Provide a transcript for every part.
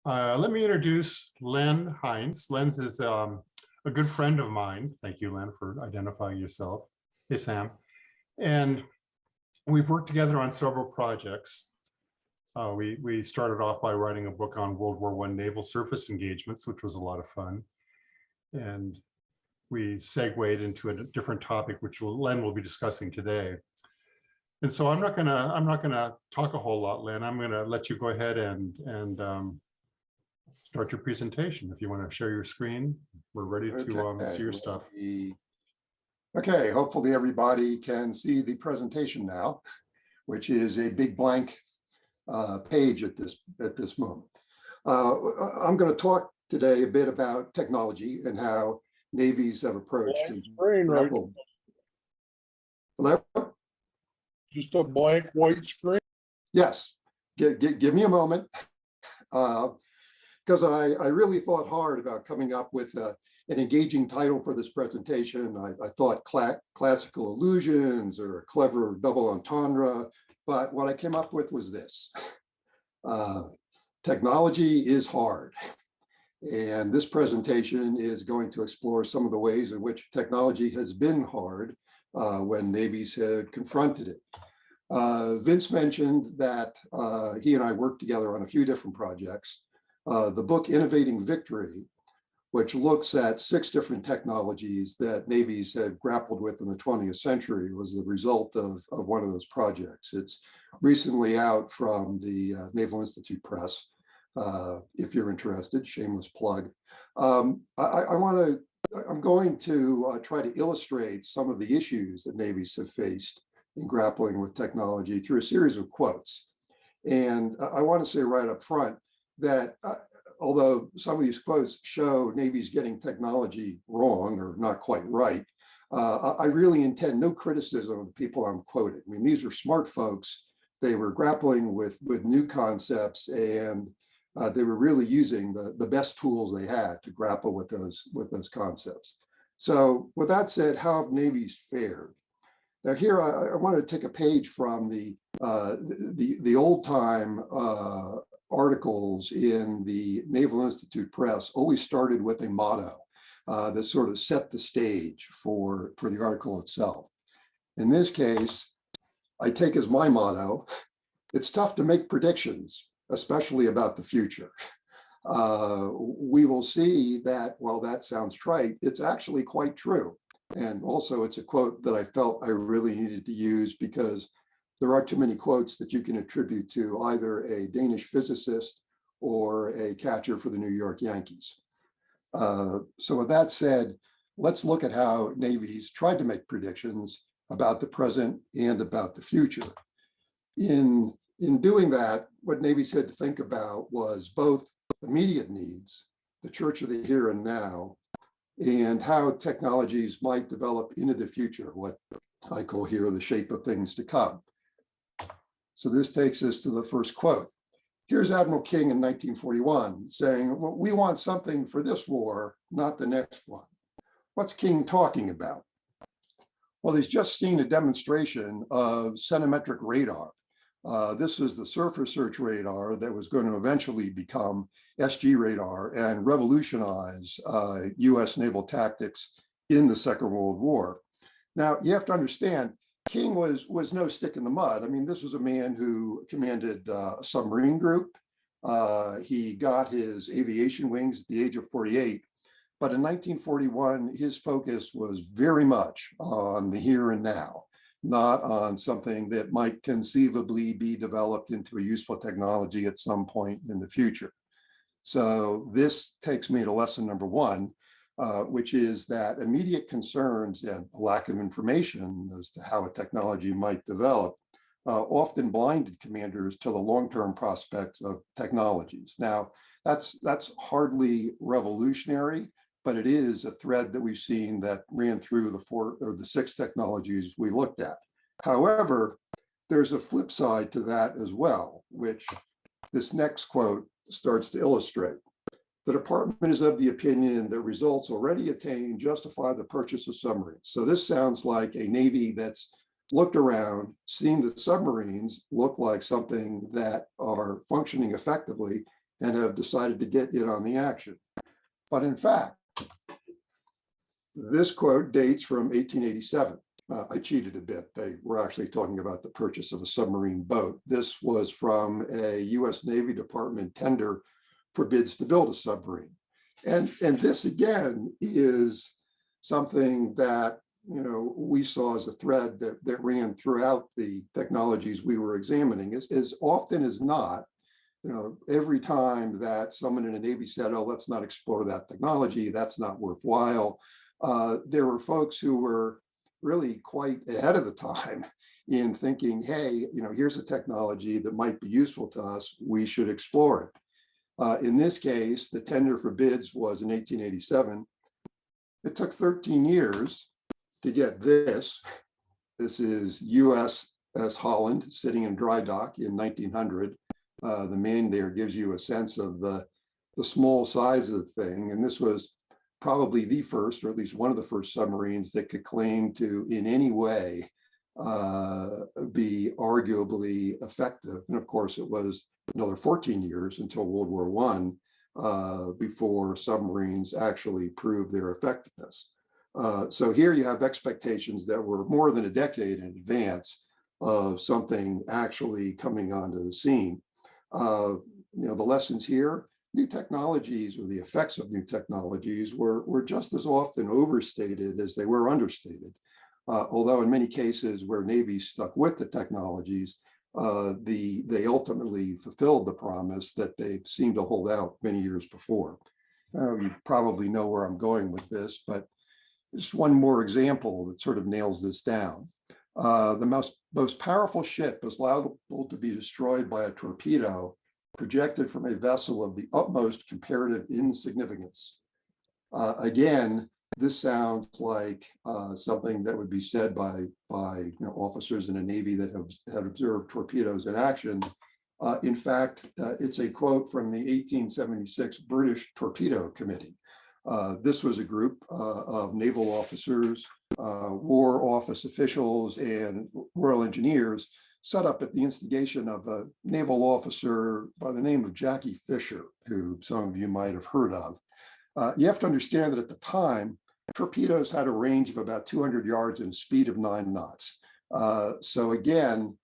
Let me introduce Len Heinz. Len is a good friend of mine. Thank you, Len, for identifying yourself. Hey, Sam. And we've worked together on several projects. We started off by writing a book on World War I naval surface engagements, which was a lot of fun. And we segued into a different topic, which Len will be discussing today. And so I'm not gonna talk a whole lot, Len. I'm gonna let you go ahead and start your presentation. If you want to share your screen, we're ready to see your stuff. Okay, hopefully everybody can see the presentation now, which is a big blank page at this moment. I'm going to talk today a bit about technology and how navies have approached. Hello? Just a blank white screen? Yes, give me a moment. Because I really thought hard about coming up with an engaging title for this presentation. I thought classical illusions or a clever double entendre, but what I came up with was this. Technology is hard. And this presentation is going to explore some of the ways in which technology has been hard when navies had confronted it. Vince mentioned that he and I worked together on a few different projects. The book Innovating Victory, which looks at 6 different technologies that navies have grappled with in the 20th century, was the result of one of those projects. It's recently out from the Naval Institute Press. If you're interested, shameless plug. I'm going to try to illustrate some of the issues that navies have faced in grappling with technology through a series of quotes. And I want to say right up front that although some of these quotes show navies getting technology wrong or not quite right, I really intend no criticism of the people I'm quoting. I mean, these are smart folks. They were grappling with new concepts, and they were really using the best tools they had to grapple with those concepts. So with that said, how have navies fared? Now here, I want to take a page from the old time articles in the Naval Institute Press. Always started with a motto that sort of set the stage for the article itself. In this case, I take as my motto, it's tough to make predictions, especially about the future. We will see that while that sounds trite, it's actually quite true. And also it's a quote that I felt I really needed to use because there are too many quotes that you can attribute to either a Danish physicist or a catcher for the New York Yankees. So with that said, let's look at how navies tried to make predictions about the present and about the future. In doing that, what navies had to think about was both immediate needs, the church of the here and now, and how technologies might develop into the future, what I call here the shape of things to come. So this takes us to the first quote. Here's Admiral King in 1941 saying, well, we want something for this war, not the next one. What's King talking about? Well, he's just seen a demonstration of centimetric radar. This was the surface search radar that was going to eventually become SG radar and revolutionize US naval tactics in the Second World War. Now, you have to understand, King was no stick in the mud. I mean, this was a man who commanded a submarine group. He got his aviation wings at the age of 48. But in 1941, his focus was very much on the here and now, not on something that might conceivably be developed into a useful technology at some point in the future. So this takes me to lesson number 1, which is that immediate concerns and lack of information as to how a technology might develop often blinded commanders to the long-term prospects of technologies. Now, that's hardly revolutionary, but it is a thread that we've seen that ran through the 6 technologies we looked at. However, there's a flip side to that as well, which this next quote starts to illustrate. The department is of the opinion that results already attained justify the purchase of submarines. So this sounds like a Navy that's looked around, seen that submarines look like something that are functioning effectively, and have decided to get in on the action. But in fact, this quote dates from 1887. I cheated a bit. They were actually talking about the purchase of a submarine boat. This was from a US Navy Department tender for bids to build a submarine. And this again is something that we saw as a thread that ran throughout the technologies we were examining. As often as not, every time that someone in a Navy said, oh, let's not explore that technology, that's not worthwhile, there were folks who were really quite ahead of the time in thinking, hey, here's a technology that might be useful to us, we should explore it. In this case, the tender for bids was in 1887. It took 13 years to get this. This is USS Holland sitting in dry dock in 1900. The name there gives you a sense of the small size of the thing. And this was probably the first, or at least one of the first submarines that could claim to in any way be arguably effective. And of course, it was another 14 years until World War I before submarines actually proved their effectiveness. So here you have expectations that were more than a decade in advance of something actually coming onto the scene. The lessons here, new technologies or the effects of new technologies were just as often overstated as they were understated. Although in many cases where navies stuck with the technologies, they ultimately fulfilled the promise that they seemed to hold out many years before. You probably know where I'm going with this, but just one more example that sort of nails this down. The most powerful ship is liable to be destroyed by a torpedo projected from a vessel of the utmost comparative insignificance. Again, this sounds like something that would be said by officers in a Navy that have observed torpedoes in action. In fact, it's a quote from the 1876 British Torpedo Committee. This was a group of naval officers, war office officials, and Royal Engineers set up at the instigation of a naval officer by the name of Jackie Fisher, who some of you might have heard of. You have to understand that at the time, torpedoes had a range of about 200 yards and a speed of 9 knots. So again,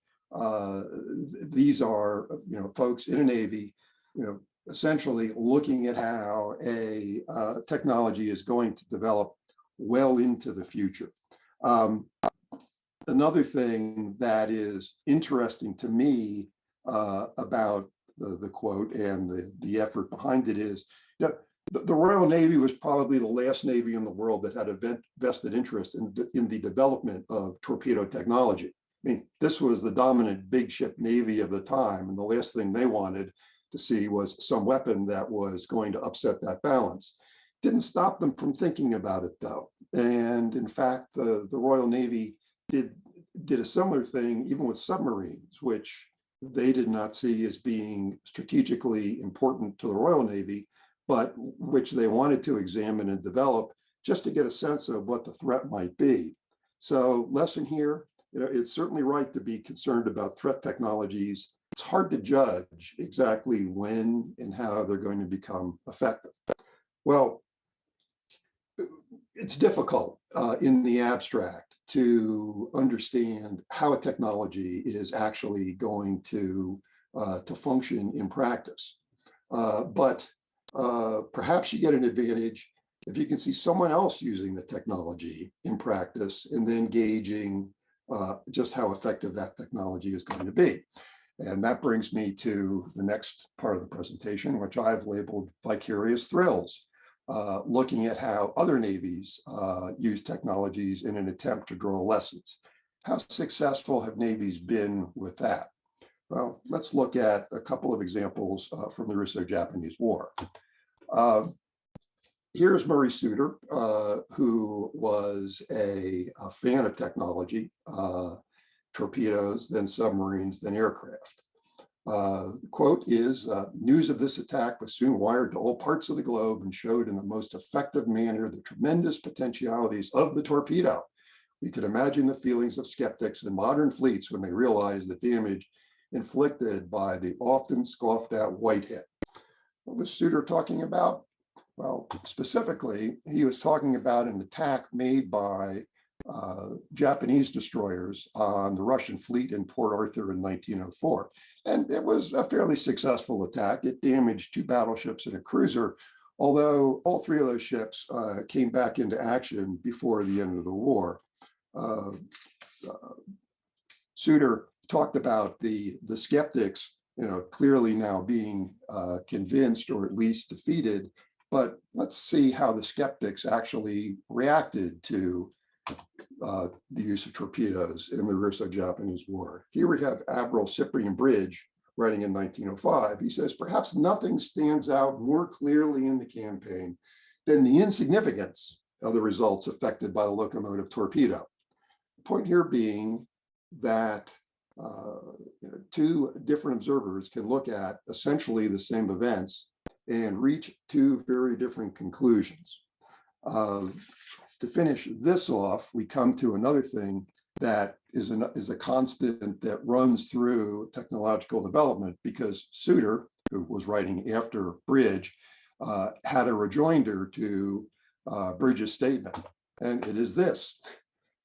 these are folks in a Navy, essentially looking at how a technology is going to develop well into the future. Another thing that is interesting to me about the quote and the effort behind it is, the Royal Navy was probably the last Navy in the world that had a vested interest in the development of torpedo technology. I mean, this was the dominant big ship Navy of the time, and the last thing they wanted to see was some weapon that was going to upset that balance. Didn't stop them from thinking about it, though. And in fact, the Royal Navy did a similar thing even with submarines, which they did not see as being strategically important to the Royal Navy, but which they wanted to examine and develop just to get a sense of what the threat might be. So lesson here, it's certainly right to be concerned about threat technologies. It's hard to judge exactly when and how they're going to become effective. Well, it's difficult in the abstract to understand how a technology is actually going to function in practice. But perhaps you get an advantage if you can see someone else using the technology in practice and then gauging just how effective that technology is going to be. And that brings me to the next part of the presentation, which I've labeled Vicarious Thrills, looking at how other navies use technologies in an attempt to draw lessons. How successful have navies been with that? Well, let's look at a couple of examples from the Russo-Japanese War. Here's Murray Suter, who was a fan of technology, torpedoes, then submarines, then aircraft. Quote is, news of this attack was soon wired to all parts of the globe and showed in the most effective manner the tremendous potentialities of the torpedo. We could imagine the feelings of skeptics in modern fleets when they realized the damage inflicted by the often scoffed at Whitehead. What was Suter talking about? Well, specifically, he was talking about an attack made by Japanese destroyers on the Russian fleet in Port Arthur in 1904. And it was a fairly successful attack. It damaged 2 battleships and a cruiser, although all 3 of those ships came back into action before the end of the war. Suter talked about the skeptics, clearly now being convinced or at least defeated. But let's see how the skeptics actually reacted to the use of torpedoes in the Russo-Japanese War. Here we have Admiral Cyprian Bridge writing in 1905. He says, perhaps nothing stands out more clearly in the campaign than the insignificance of the results affected by the locomotive torpedo. The point here being that 2 different observers can look at essentially the same events and reach 2 very different conclusions. To finish this off, we come to another thing that is a constant that runs through technological development, because Suter, who was writing after Bridge, had a rejoinder to Bridge's statement, and it is this.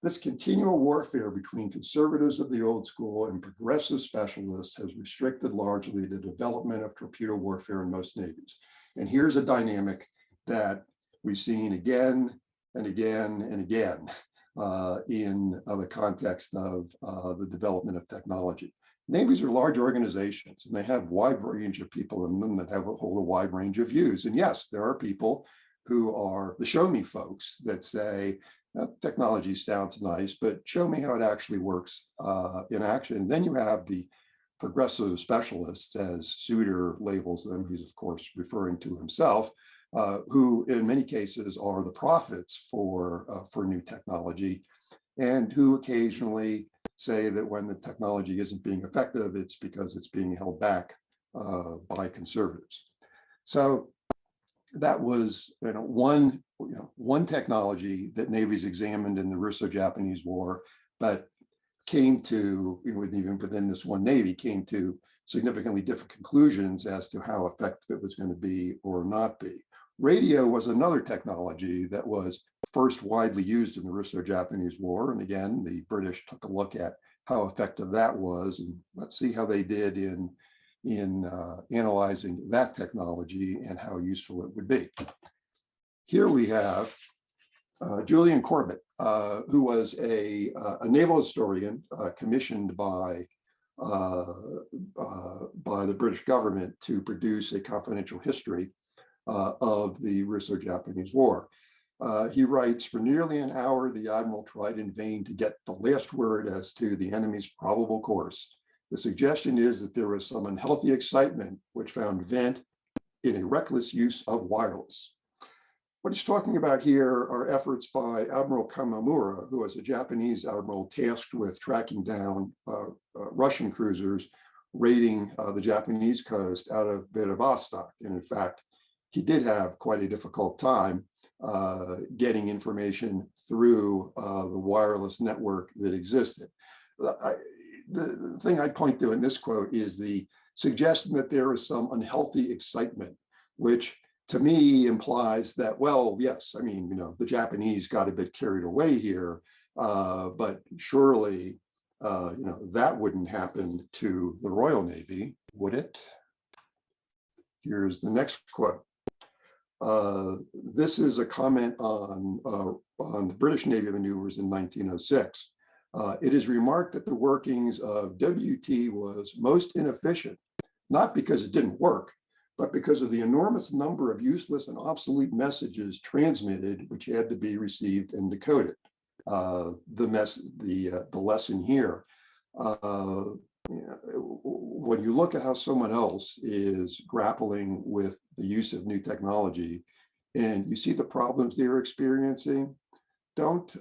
This continual warfare between conservatives of the old school and progressive specialists has restricted largely the development of torpedo warfare in most navies. And here's a dynamic that we've seen again and again and again in the context of the development of technology. Navies are large organizations, and they have a wide range of people in them that hold a wide range of views. And yes, there are people who are the show me folks that say, technology sounds nice, but show me how it actually works in action. And then you have the progressive specialists, as Suter labels them. He's of course referring to himself, who in many cases are the prophets for new technology, and who occasionally say that when the technology isn't being effective, it's because it's being held back by conservatives. So that was one technology that navies examined in the Russo-Japanese War, but came to, even within this one navy, came to significantly different conclusions as to how effective it was going to be or not be. Radio was another technology that was first widely used in the Russo-Japanese War. And again, the British took a look at how effective that was. And let's see how they did in analyzing that technology and how useful it would be. Here we have Julian Corbett, who was a naval historian commissioned by the British government to produce a confidential history of the Russo-Japanese War. He writes, for nearly an hour, the admiral tried in vain to get the last word as to the enemy's probable course. The suggestion is that there was some unhealthy excitement which found vent in a reckless use of wireless. What he's talking about here are efforts by Admiral Kamamura, who was a Japanese admiral tasked with tracking down Russian cruisers raiding the Japanese coast out of Vladivostok. And in fact, he did have quite a difficult time getting information through the wireless network that existed. The thing I'd point to in this quote is the suggestion that there is some unhealthy excitement, which to me implies that, well, yes, I mean, the Japanese got a bit carried away here, but surely, that wouldn't happen to the Royal Navy, would it? Here's the next quote. This is a comment on the British Navy maneuvers in 1906. It is remarked that the workings of WT was most inefficient, not because it didn't work, but because of the enormous number of useless and obsolete messages transmitted, which had to be received and decoded. The lesson here, when you look at how someone else is grappling with the use of new technology, and you see the problems they're experiencing, don't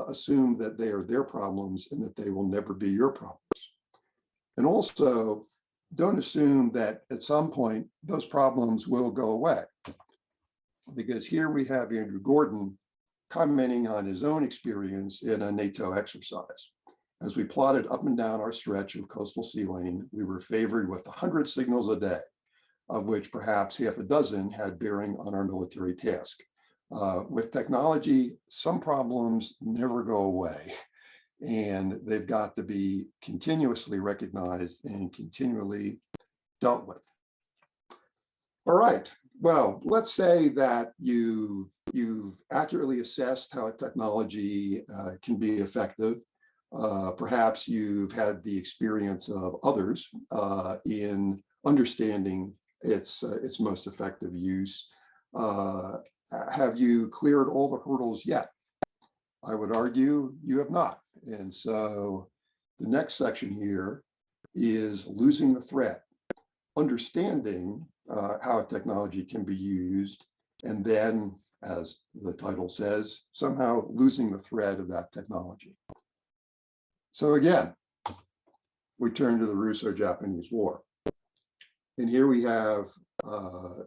assume that they are their problems and that they will never be your problems. And also, don't assume that at some point those problems will go away. Because here we have Andrew Gordon commenting on his own experience in a NATO exercise. As we plotted up and down our stretch of coastal sea lane, we were favored with 100 signals a day. of which perhaps half a dozen had bearing on our military task. With technology, some problems never go away, and they've got to be continuously recognized and continually dealt with. All right, well, let's say that you've accurately assessed how a technology can be effective. Perhaps you've had the experience of others in understanding its most effective use. Have you cleared all the hurdles yet? I would argue you have not. And so the next section here is losing the thread, understanding how a technology can be used, and then, as the title says, somehow losing the thread of that technology. So again, we turn to the Russo-Japanese War. And here we have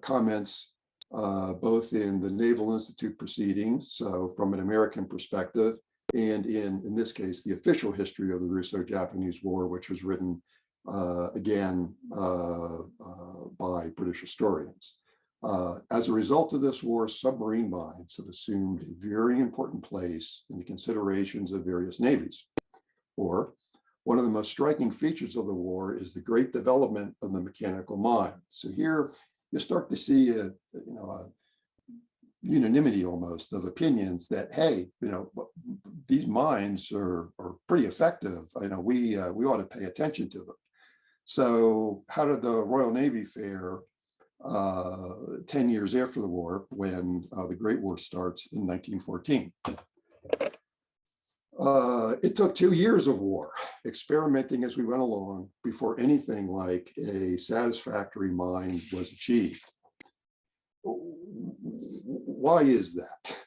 comments both in the Naval Institute proceedings, so from an American perspective, and in this case, the official history of the Russo-Japanese War, which was written again by British historians. As a result of this war, submarine mines have assumed a very important place in the considerations of various navies. Or, one of the most striking features of the war is the great development of the mechanical mine. So here you start to see a unanimity almost of opinions that, hey, these mines are pretty effective. We ought to pay attention to them. So how did the Royal Navy fare 10 years after the war, when the Great War starts in 1914? It took 2 years of war, experimenting as we went along, before anything like a satisfactory mine was achieved. Why is that?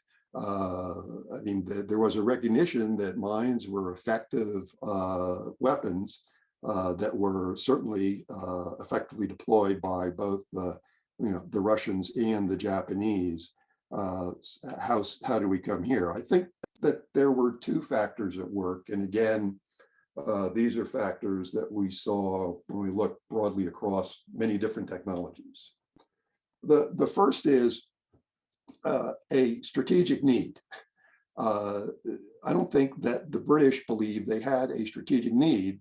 There was a recognition that mines were effective weapons that were certainly effectively deployed by both the Russians and the Japanese. How do we come here? I think that there were two factors at work. And again, these are factors that we saw when we looked broadly across many different technologies. The first is a strategic need. I don't think that the British believed they had a strategic need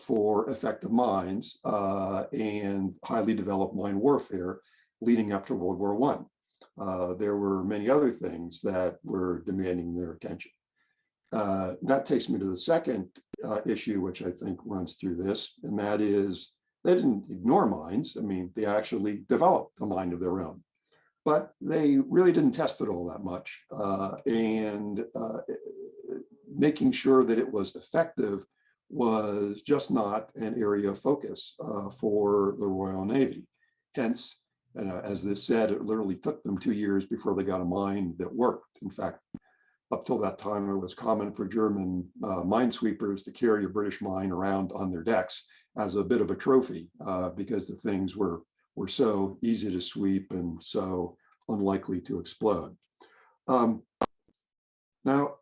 for effective mines and highly developed mine warfare leading up to World War I. There were many other things that were demanding their attention. That takes me to the second issue, which I think runs through this, and that is they didn't ignore mines. They actually developed a mine of their own, but they really didn't test it all that much. And making sure that it was effective was just not an area of focus for the Royal Navy. Hence, as this said, it literally took them 2 years before they got a mine that worked. In fact, up till that time, it was common for German minesweepers to carry a British mine around on their decks as a bit of a trophy because the things were so easy to sweep and so unlikely to explode. Now,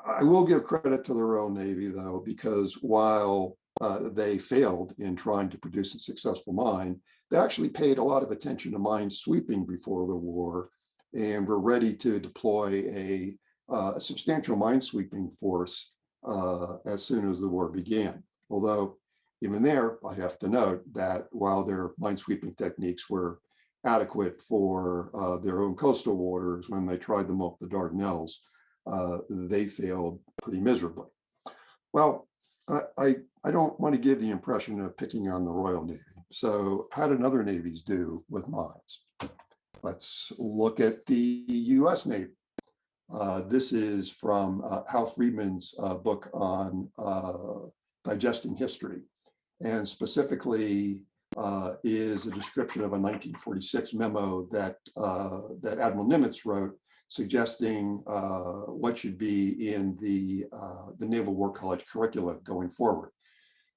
I will give credit to the Royal Navy, though, because while they failed in trying to produce a successful mine, they actually paid a lot of attention to mine sweeping before the war and were ready to deploy a substantial minesweeping force as soon as the war began. Although even there, I have to note that while their minesweeping techniques were adequate for their own coastal waters, when they tried them up the Dardanelles, they failed pretty miserably. Well, I don't want to give the impression of picking on the Royal Navy. So how did other navies do with mines? Let's look at the US Navy. This is from Hal Friedman's book on digesting history, and specifically is a description of a 1946 memo that Admiral Nimitz wrote, suggesting what should be in the Naval War College curriculum going forward.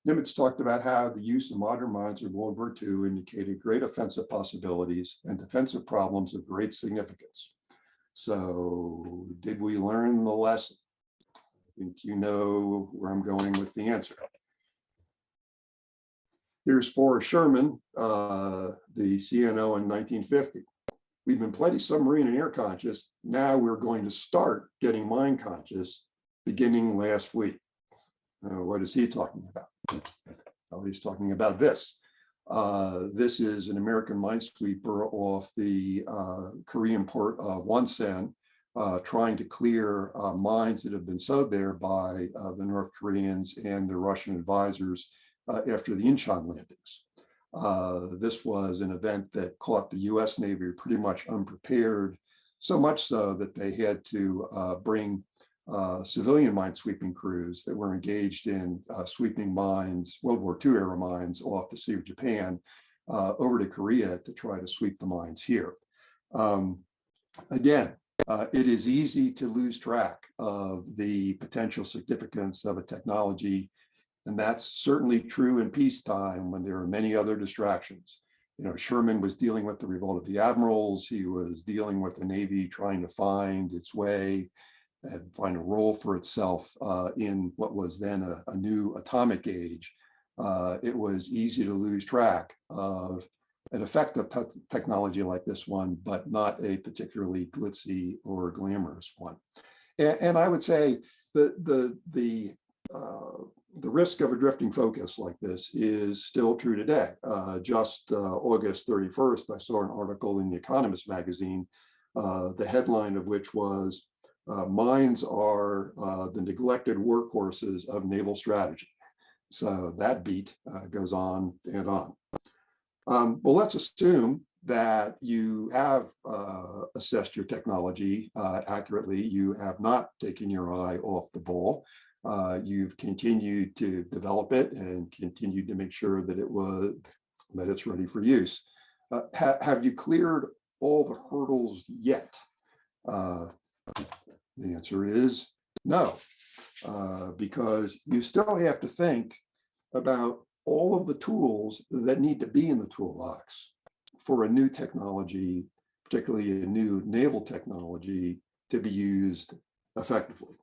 Nimitz talked about how the use of modern mines in World War II indicated great offensive possibilities and defensive problems of great significance. So did we learn the lesson? I think you know where I'm going with the answer. Here's Forrest Sherman, the CNO in 1950. We've been plenty submarine and air conscious. Now we're going to start getting mind conscious beginning last week. What is he talking about? Well, he's talking about this. This is an American minesweeper off the Korean port of Wonsan, trying to clear mines that have been sowed there by the North Koreans and the Russian advisors after the Incheon landings. This was an event that caught the US Navy pretty much unprepared, so much so that they had to bring civilian minesweeping crews that were engaged in sweeping mines, World War II era mines off the Sea of Japan over to Korea to try to sweep the mines here. Again, it is easy to lose track of the potential significance of a technology, and that's certainly true in peacetime when there are many other distractions. You know, Sherman was dealing with the revolt of the admirals. He was dealing with the Navy trying to find its way and find a role for itself in what was then a new atomic age. It was easy to lose track of an effective technology like this one, but not a particularly glitzy or glamorous one. And I would say the risk of a drifting focus like this is still true today. Just August 31st, I saw an article in The Economist magazine, the headline of which was, mines are the neglected workhorses of naval strategy. So that beat goes on and on. Well, let's assume that you have assessed your technology accurately. You have not taken your eye off the ball. You've continued to develop it and continued to make sure that it's ready for use. Have you cleared all the hurdles yet? The answer is no, because you still have to think about all of the tools that need to be in the toolbox for a new technology, particularly a new naval technology, to be used effectively.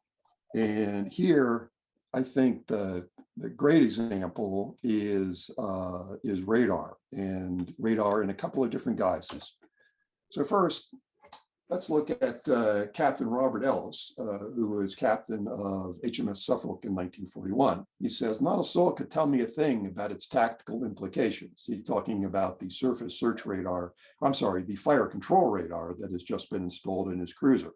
And here, I think the great example is radar, and radar in a couple of different guises. So first, let's look at Captain Robert Ellis, who was captain of HMS Suffolk in 1941. He says, not a soul could tell me a thing about its tactical implications. He's talking about the surface search radar, the fire control radar that has just been installed in his cruiser.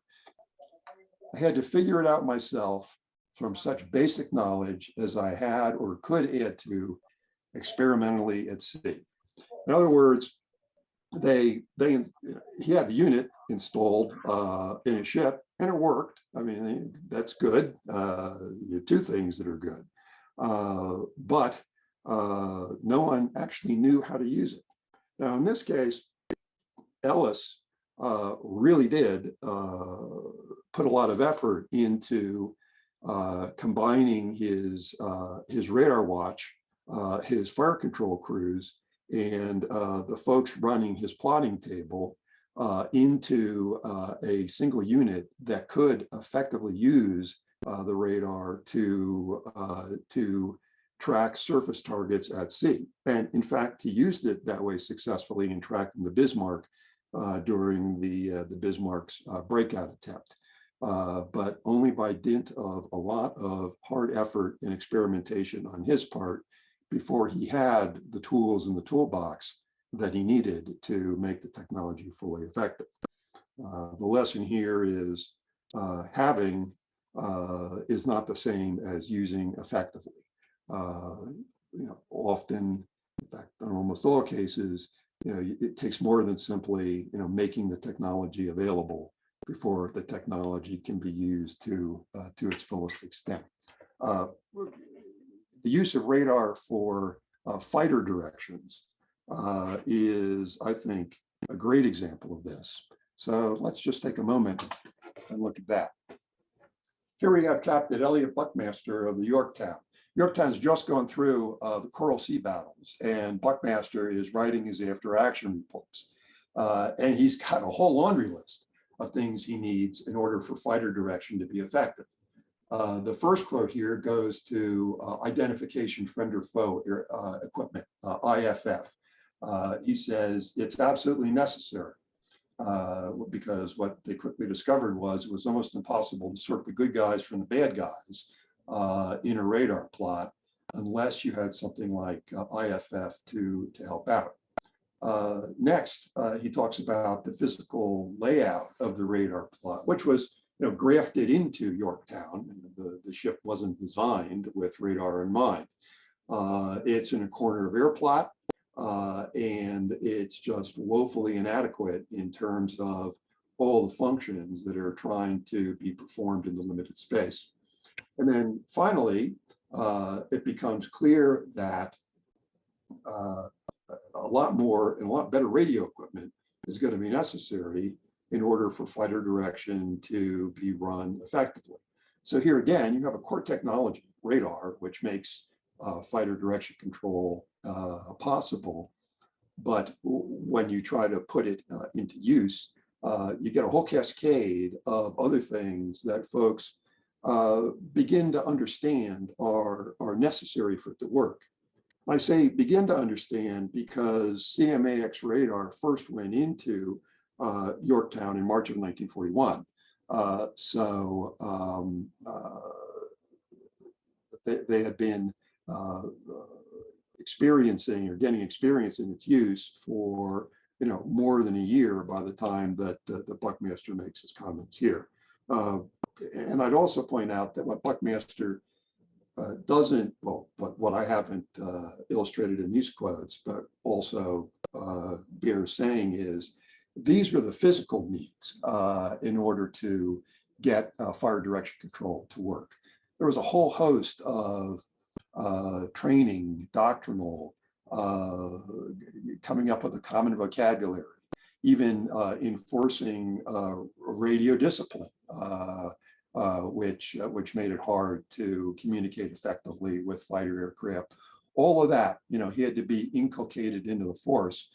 I had to figure it out myself from such basic knowledge as I had or could add to experimentally at sea. In other words, he had the unit installed in a ship, and it worked. I mean, that's good. Two things that are good, but no one actually knew how to use it. Now, in this case, Ellis really did put a lot of effort into combining his radar watch, his fire control crews, and the folks running his plotting table into a single unit that could effectively use the radar to track surface targets at sea. And in fact, he used it that way successfully in tracking the Bismarck during the Bismarck's breakout attempt, but only by dint of a lot of hard effort and experimentation on his part before he had the tools in the toolbox that he needed to make the technology fully effective. The lesson here is having is not the same as using effectively. Often, in fact, in almost all cases, it takes more than simply, making the technology available before the technology can be used to its fullest extent. The use of radar for fighter directions is, I think, a great example of this. So let's just take a moment and look at that. Here we have Captain Elliot Buckmaster of the Yorktown. Yorktown's just gone through the Coral Sea battles, and Buckmaster is writing his after-action reports. And he's got a whole laundry list of things he needs in order for fighter direction to be effective. The first quote here goes to identification friend or foe equipment, IFF. He says it's absolutely necessary because what they quickly discovered was it was almost impossible to sort the good guys from the bad guys in a radar plot unless you had something like IFF to help out. Next, he talks about the physical layout of the radar plot, which was grafted into Yorktown. The ship wasn't designed with radar in mind. It's in a corner of air plot, and it's just woefully inadequate in terms of all the functions that are trying to be performed in the limited space. And then finally, it becomes clear that a lot more and a lot better radio equipment is going to be necessary in order for fighter direction to be run effectively. So here again, you have a core technology, radar, which makes fighter direction control possible. But when you try to put it into use, you get a whole cascade of other things that folks begin to understand are necessary for it to work. I say begin to understand because CMAX radar first went into Yorktown in March of 1941. They had been experiencing or getting experience in its use for more than a year by the time that the Buckmaster makes his comments here. And I'd also point out that what Buckmaster doesn't, well, what I haven't illustrated in these quotes, but also bears saying is these were the physical needs in order to get fire direction control to work. There was a whole host of training, doctrinal, coming up with a common vocabulary, even enforcing radio discipline, which made it hard to communicate effectively with fighter aircraft. All of that, he had to be inculcated into the force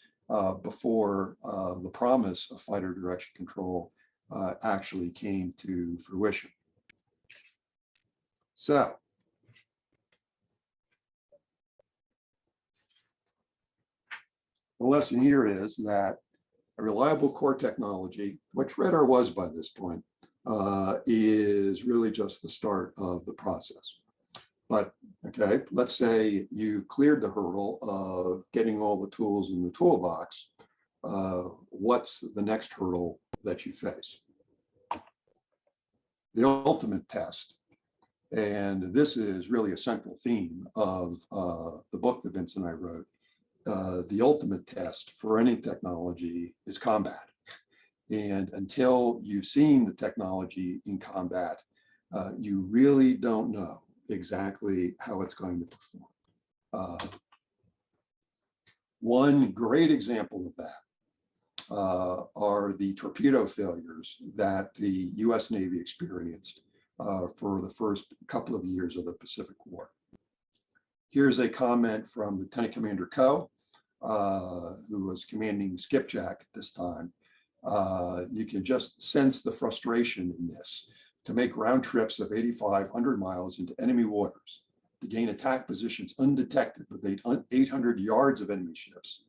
before the promise of fighter direction control actually came to fruition. So, the lesson here is that a reliable core technology, which radar was by this point, is really just the start of the process. But okay, let's say you've cleared the hurdle of getting all the tools in the toolbox. What's the next hurdle that you face? The ultimate test. And this is really a central theme of the book that Vince and I wrote. The ultimate test for any technology is combat. And until you've seen the technology in combat, you really don't know exactly how it's going to perform. One great example of that are the torpedo failures that the US Navy experienced for the first couple of years of the Pacific War. Here's a comment from Lieutenant Commander Coe, who was commanding Skipjack at this time. You can just sense the frustration in this. To make round trips of 8,500 miles into enemy waters, to gain attack positions undetected with 800 yards of enemy ships,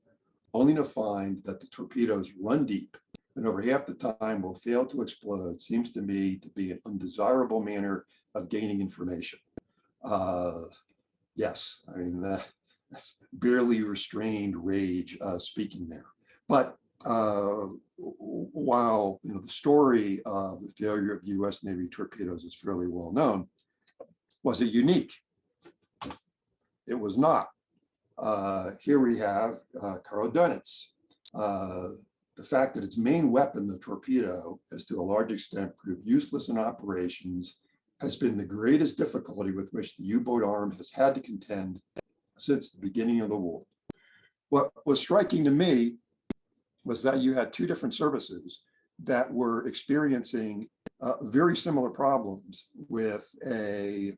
only to find that the torpedoes run deep and over half the time will fail to explode, seems to me to be an undesirable manner of gaining information. Yes, I mean, that's barely restrained rage speaking there. But while the story of the failure of US Navy torpedoes is fairly well known, was it unique? It was not. Here we have Karl Dönitz. The fact that its main weapon, the torpedo, has to a large extent proved useless in operations, has been the greatest difficulty with which the U-boat arm has had to contend since the beginning of the war. What was striking to me was that you had two different services that were experiencing very similar problems with a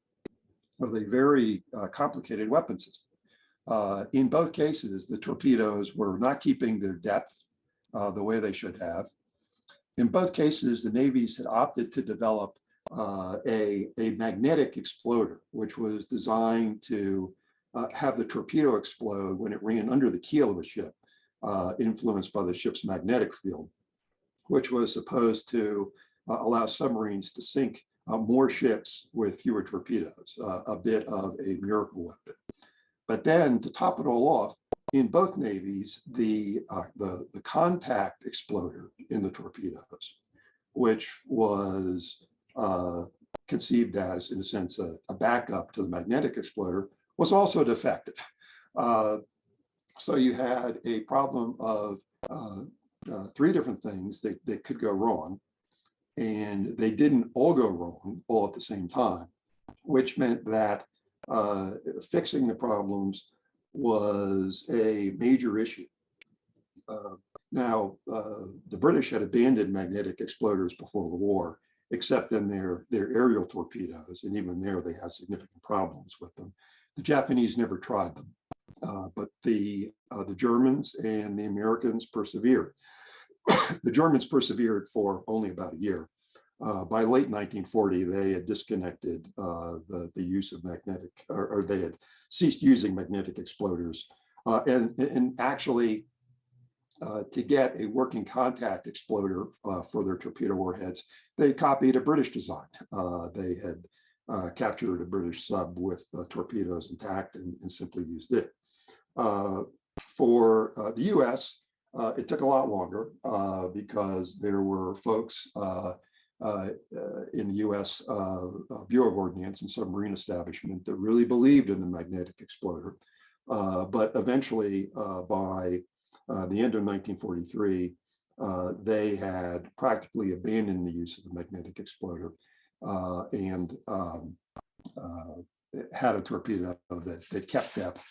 very complicated weapon system. In both cases, the torpedoes were not keeping their depth the way they should have. In both cases, the navies had opted to develop a magnetic exploder, which was designed to have the torpedo explode when it ran under the keel of a ship, influenced by the ship's magnetic field, which was supposed to allow submarines to sink more ships with fewer torpedoes, a bit of a miracle weapon. But then to top it all off, in both navies, the contact exploder in the torpedoes, which was conceived as, in a sense, a backup to the magnetic exploder, was also defective. So you had a problem of three different things that could go wrong, and they didn't all go wrong all at the same time, which meant that fixing the problems was a major issue. Now, the British had abandoned magnetic exploders before the war, except in their aerial torpedoes, and even there they had significant problems with them. The Japanese never tried them, but the Germans and the Americans persevered. The Germans persevered for only about a year. By late 1940, they had disconnected the use of magnetic, or they had ceased using magnetic exploders. And actually, to get a working contact exploder for their torpedo warheads, they copied a British design. They had captured a British sub with torpedoes intact and simply used it. For the US, it took a lot longer because there were folks in the US Bureau of Ordnance and Submarine Establishment that really believed in the magnetic exploder. But eventually, by the end of 1943, they had practically abandoned the use of the magnetic exploder and had a torpedo that kept depth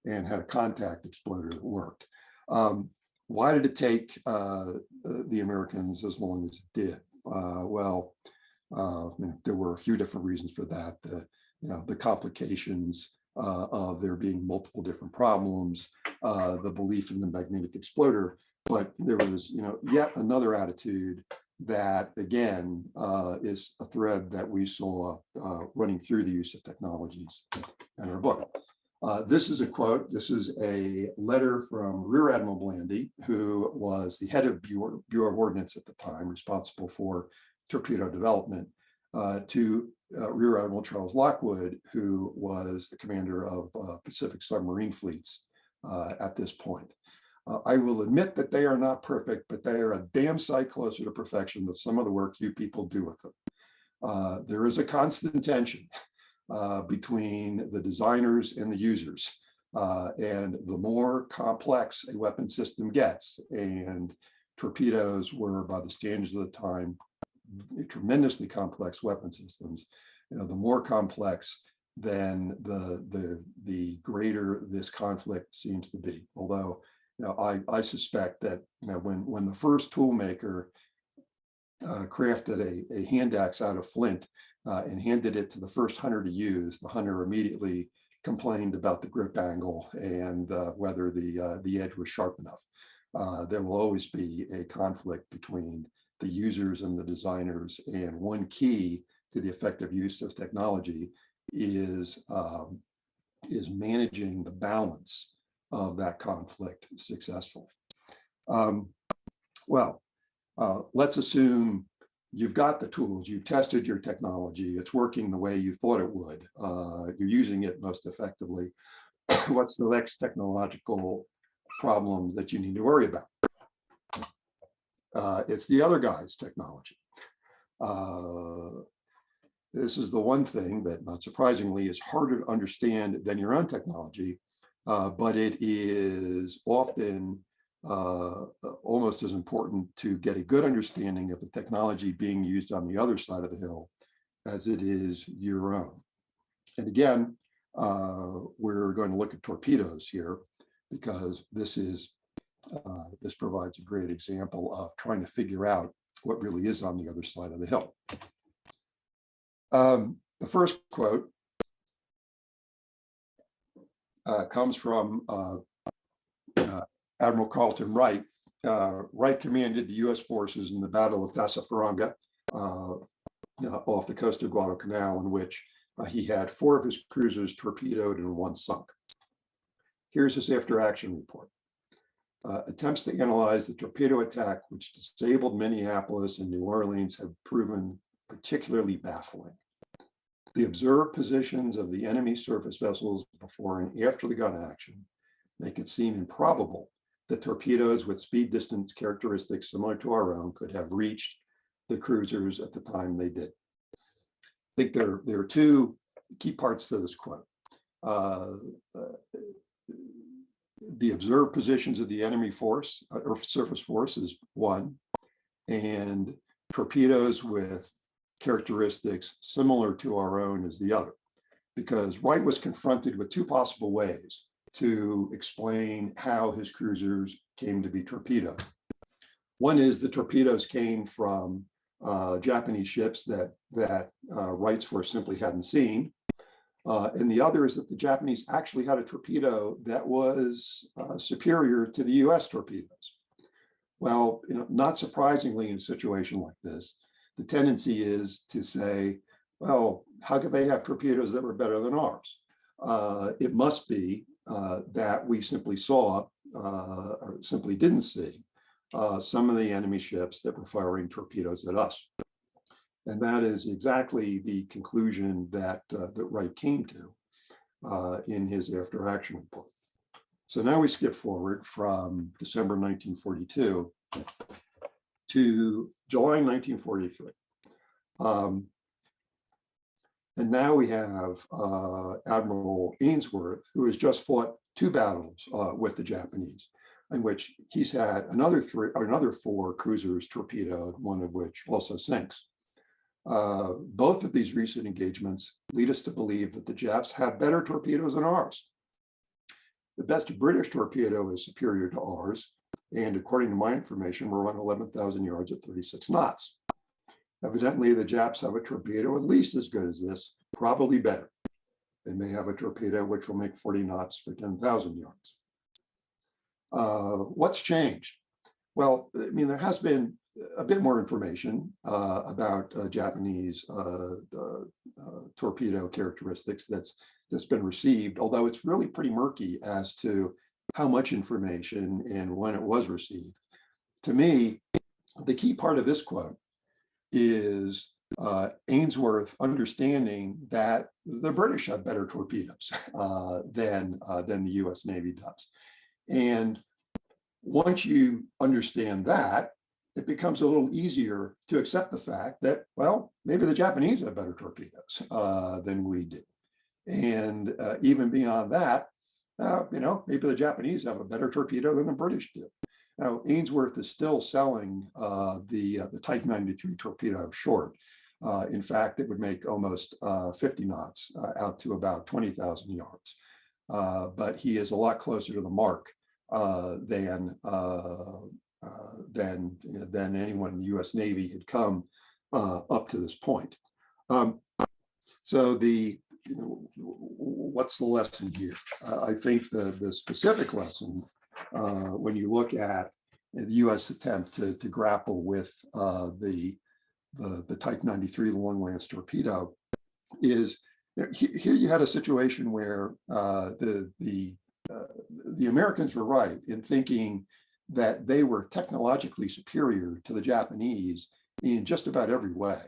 and had a contact exploder that worked. Why did it take the Americans as long as it did? Well, there were a few different reasons for that. The complications of there being multiple different problems, the belief in the magnetic exploder, but there was, yet another attitude that, again, is a thread that we saw running through the use of technologies in our book. This is a quote. This is a letter from Rear Admiral Blandy, who was the head of Bureau of Ordnance at the time, responsible for torpedo development, to Rear Admiral Charles Lockwood, who was the commander of Pacific submarine fleets at this point. I will admit that they are not perfect, but they are a damn sight closer to perfection than some of the work you people do with them. There is a constant tension between the designers and the users. And the more complex a weapon system gets, and torpedoes were, by the standards of the time, tremendously complex weapon systems, the more complex, then the greater this conflict seems to be. Although, I suspect that when the first tool maker crafted a hand axe out of flint and handed it to the first hunter to use, the hunter immediately complained about the grip angle and whether the edge was sharp enough. There will always be a conflict between the users and the designers, and one key to the effective use of technology is managing the balance of that conflict successfully. Let's assume you've got the tools, you've tested your technology, it's working the way you thought it would, you're using it most effectively. What's the next technological problem that you need to worry about? It's the other guy's technology. This is the one thing that, not surprisingly, is harder to understand than your own technology, but it is often almost as important to get a good understanding of the technology being used on the other side of the hill as it is your own. And again, we're going to look at torpedoes here because this provides a great example of trying to figure out what really is on the other side of the hill. The first quote comes from Admiral Carlton Wright. Wright commanded the U.S. forces in the Battle of Tassafaronga off the coast of Guadalcanal, in which he had 4 of his cruisers torpedoed and 1 sunk. Here's his after-action report. Attempts to analyze the torpedo attack, which disabled Minneapolis and New Orleans, have proven particularly baffling. The observed positions of the enemy surface vessels before and after the gun action make it seem improbable that torpedoes with speed distance characteristics similar to our own could have reached the cruisers at the time they did. I think there are 2 key parts to this quote. The observed positions of the enemy force or surface force is 1, and torpedoes with characteristics similar to our own is the other, because Wright was confronted with 2 possible ways to explain how his cruisers came to be torpedoed. One is the torpedoes came from Japanese ships that Wright's force simply hadn't seen. And the other is that the Japanese actually had a torpedo that was superior to the US torpedoes. Well, not surprisingly, in a situation like this, the tendency is to say, well, how could they have torpedoes that were better than ours? It must be that we simply saw or simply didn't see some of the enemy ships that were firing torpedoes at us. And that is exactly the conclusion that Wright came to in his after-action report. So now we skip forward from December 1942 to July 1943. And now we have Admiral Ainsworth, who has just fought 2 battles with the Japanese, in which he's had another 4 cruisers torpedoed, one of which also sinks. Both of these recent engagements lead us to believe that the Japs have better torpedoes than ours. The best British torpedo is superior to ours, and according to my information, we're on 11,000 yards at 36 knots. Evidently, the Japs have a torpedo at least as good as this, probably better. They may have a torpedo which will make 40 knots for 10,000 yards. What's changed? Well, I mean, there has been a bit more information about Japanese torpedo characteristics that's been received, although it's really pretty murky as to how much information and when it was received. To me, the key part of this quote is Ainsworth understanding that the British have better torpedoes than the US Navy does. And once you understand that, it becomes a little easier to accept the fact that, well, maybe the Japanese have better torpedoes than we do. And even beyond that, maybe the Japanese have a better torpedo than the British do. Now, Ainsworth is still selling the Type 93 torpedo short. In fact, it would make almost 50 knots out to about 20,000 yards. But he is a lot closer to the mark than anyone in the US Navy had come up to this point. So what's the lesson here? I think the specific lesson, when you look at the US attempt to grapple with the Type 93 long lance torpedo, is here you had a situation where the Americans were right in thinking that they were technologically superior to the Japanese in just about every way.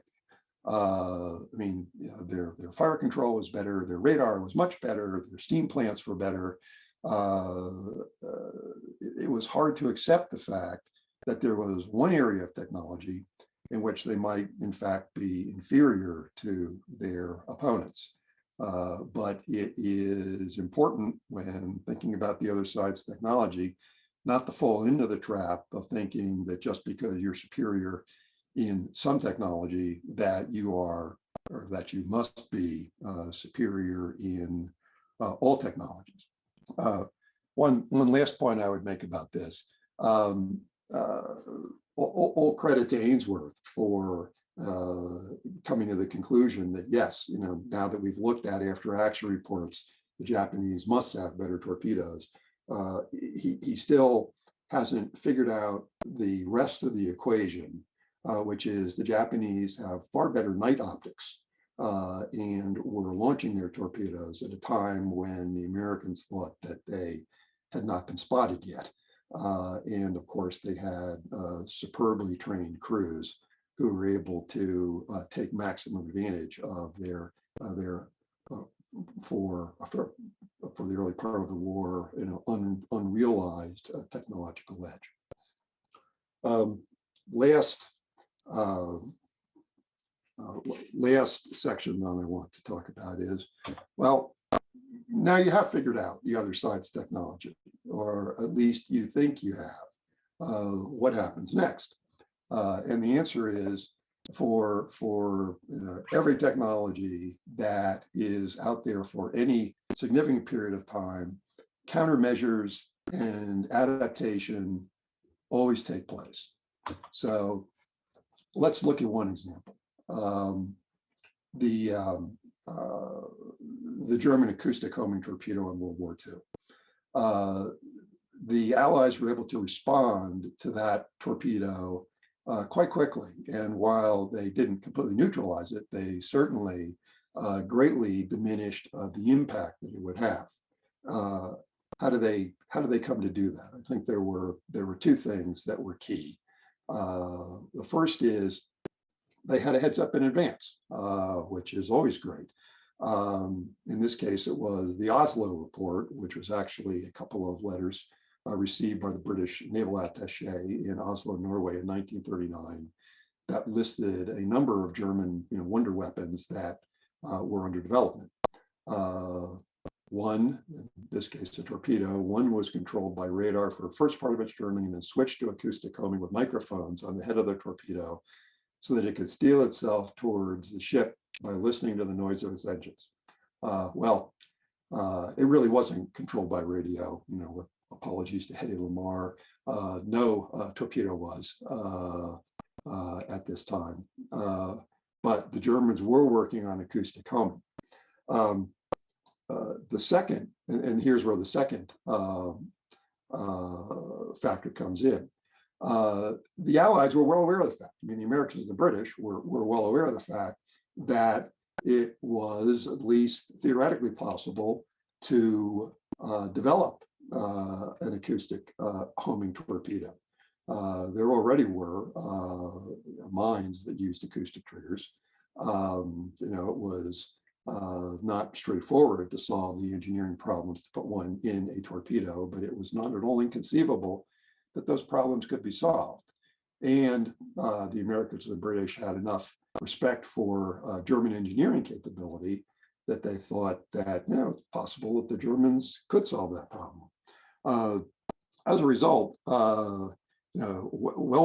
I mean, their fire control was better, their radar was much better, their steam plants were better. It was hard to accept the fact that there was one area of technology in which they might, in fact, be inferior to their opponents. But it is important when thinking about the other side's technology, not to fall into the trap of thinking that just because you're superior in some technology that you are, or that you must be superior in all technologies. One last point I would make about this, all credit to Ainsworth for coming to the conclusion that yes, now that we've looked at after action reports, the Japanese must have better torpedoes. He still hasn't figured out the rest of the equation which is the Japanese have far better night optics and were launching their torpedoes at a time when the Americans thought that they had not been spotted yet. And of course, they had superbly trained crews who were able to take maximum advantage of their for the early part of the war, unrealized technological edge. Last section that I want to talk about is, well, now you have figured out the other side's technology, or at least you think you have. What happens next? And the answer is, for every technology that is out there for any significant period of time, countermeasures and adaptation always take place. So let's look at one example. The German acoustic homing torpedo in World War II. The Allies were able to respond to that torpedo quite quickly. And while they didn't completely neutralize it, they certainly greatly diminished the impact that it would have. How do they come to do that? I think there were two things that were key. The first is they had a heads up in advance, which is always great. In this case, it was the Oslo report, which was actually a couple of letters received by the British Naval Attaché in Oslo, Norway in 1939, that listed a number of German wonder weapons that were under development. One, in this case, a torpedo, one was controlled by radar for the first part of its journey and then switched to acoustic homing with microphones on the head of the torpedo so that it could steal itself towards the ship by listening to the noise of its engines. It really wasn't controlled by radio, with apologies to Hedy Lamarr. No torpedo was at this time, but the Germans were working on acoustic homing. The second, and here's where the second factor comes in. The Allies were well aware of the fact, the Americans and the British were well aware of the fact that it was at least theoretically possible to develop an acoustic homing torpedo. There already were mines that used acoustic triggers. It was not straightforward to solve the engineering problems to put one in a torpedo, but it was not at all inconceivable that those problems could be solved. And the Americans and the British had enough respect for German engineering capability that they thought that it's possible that the Germans could solve that problem. As a result, well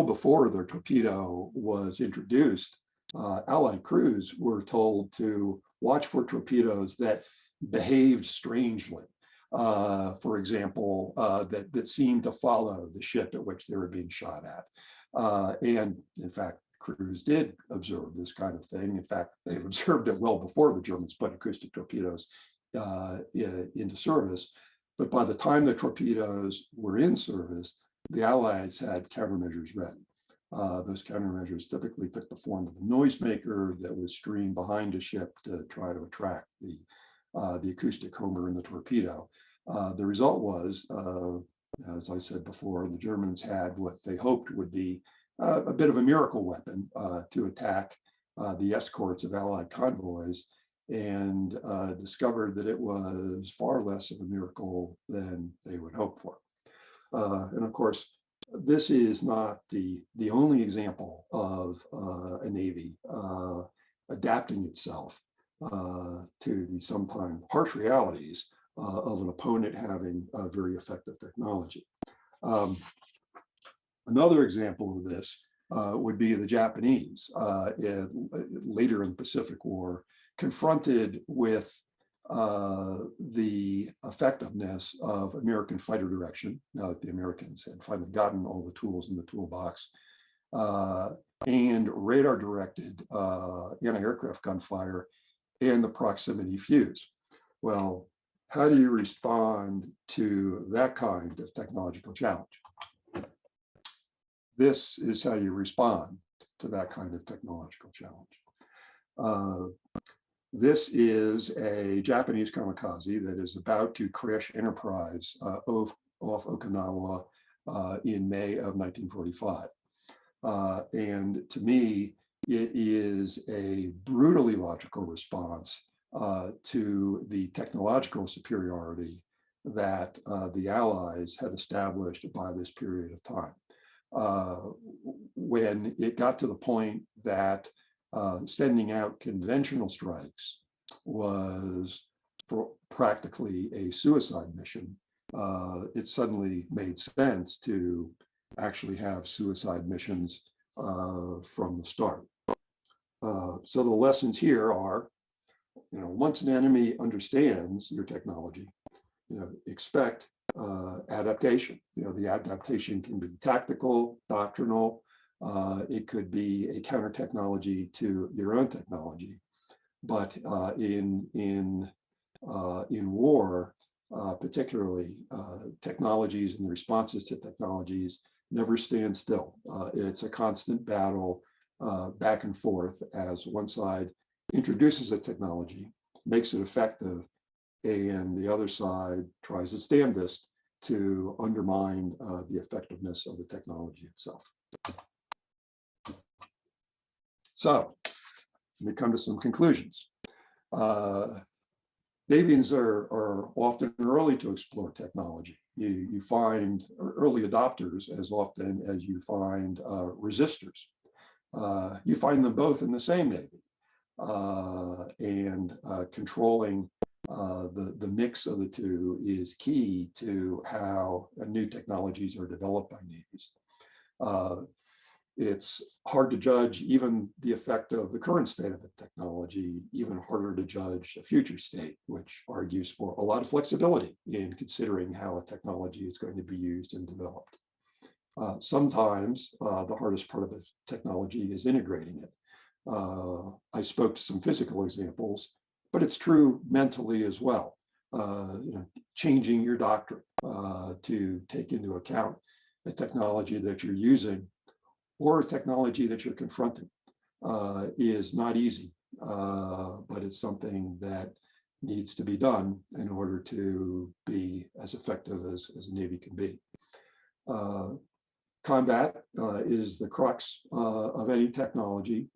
before the torpedo was introduced, Allied crews were told to watch for torpedoes that behaved strangely. For example, that seemed to follow the ship at which they were being shot at. And in fact, crews did observe this kind of thing. In fact, they observed it well before the Germans put acoustic torpedoes into service. But by the time the torpedoes were in service, the Allies had countermeasures ready. Those countermeasures typically took the form of a noisemaker that was streamed behind a ship to try to attract the acoustic homer in the torpedo. The result was, as I said before, the Germans had what they hoped would be a bit of a miracle weapon to attack the escorts of Allied convoys, and discovered that it was far less of a miracle than they would hope for. And of course, this is not the only example of a Navy adapting itself to the sometimes harsh realities of an opponent having a very effective technology. Another example of this would be the Japanese later in the Pacific War, confronted with the effectiveness of American fighter direction, now that the Americans had finally gotten all the tools in the toolbox, and radar-directed anti-aircraft gunfire and the proximity fuse. Well, how do you respond to that kind of technological challenge? This is how you respond to that kind of technological challenge. This is a Japanese kamikaze that is about to crash Enterprise off Okinawa in May of 1945. And to me, it is a brutally logical response to the technological superiority that the Allies had established by this period of time. When it got to the point that sending out conventional strikes was for practically a suicide mission, it suddenly made sense to actually have suicide missions from the start. So the lessons here are, once an enemy understands your technology, expect adaptation. The adaptation can be tactical, doctrinal. It could be a counter technology to your own technology. But in war, particularly, technologies and the responses to technologies never stand still. It's a constant battle back and forth as one side introduces a technology, makes it effective, and the other side tries its damnedest to undermine the effectiveness of the technology itself. So we come to some conclusions. Navians are often early to explore technology. You find early adopters as often as you find resistors. You find them both in the same Navy. And controlling the mix of the two is key to how new technologies are developed by navies. It's hard to judge even the effect of the current state of the technology, even harder to judge a future state, which argues for a lot of flexibility in considering how a technology is going to be used and developed. Sometimes the hardest part of a technology is integrating it. I spoke to some physical examples, but it's true mentally as well. Changing your doctrine to take into account the technology that you're using or a technology that you're confronting is not easy, but it's something that needs to be done in order to be as effective as a Navy can be. Combat is the crux of any technology.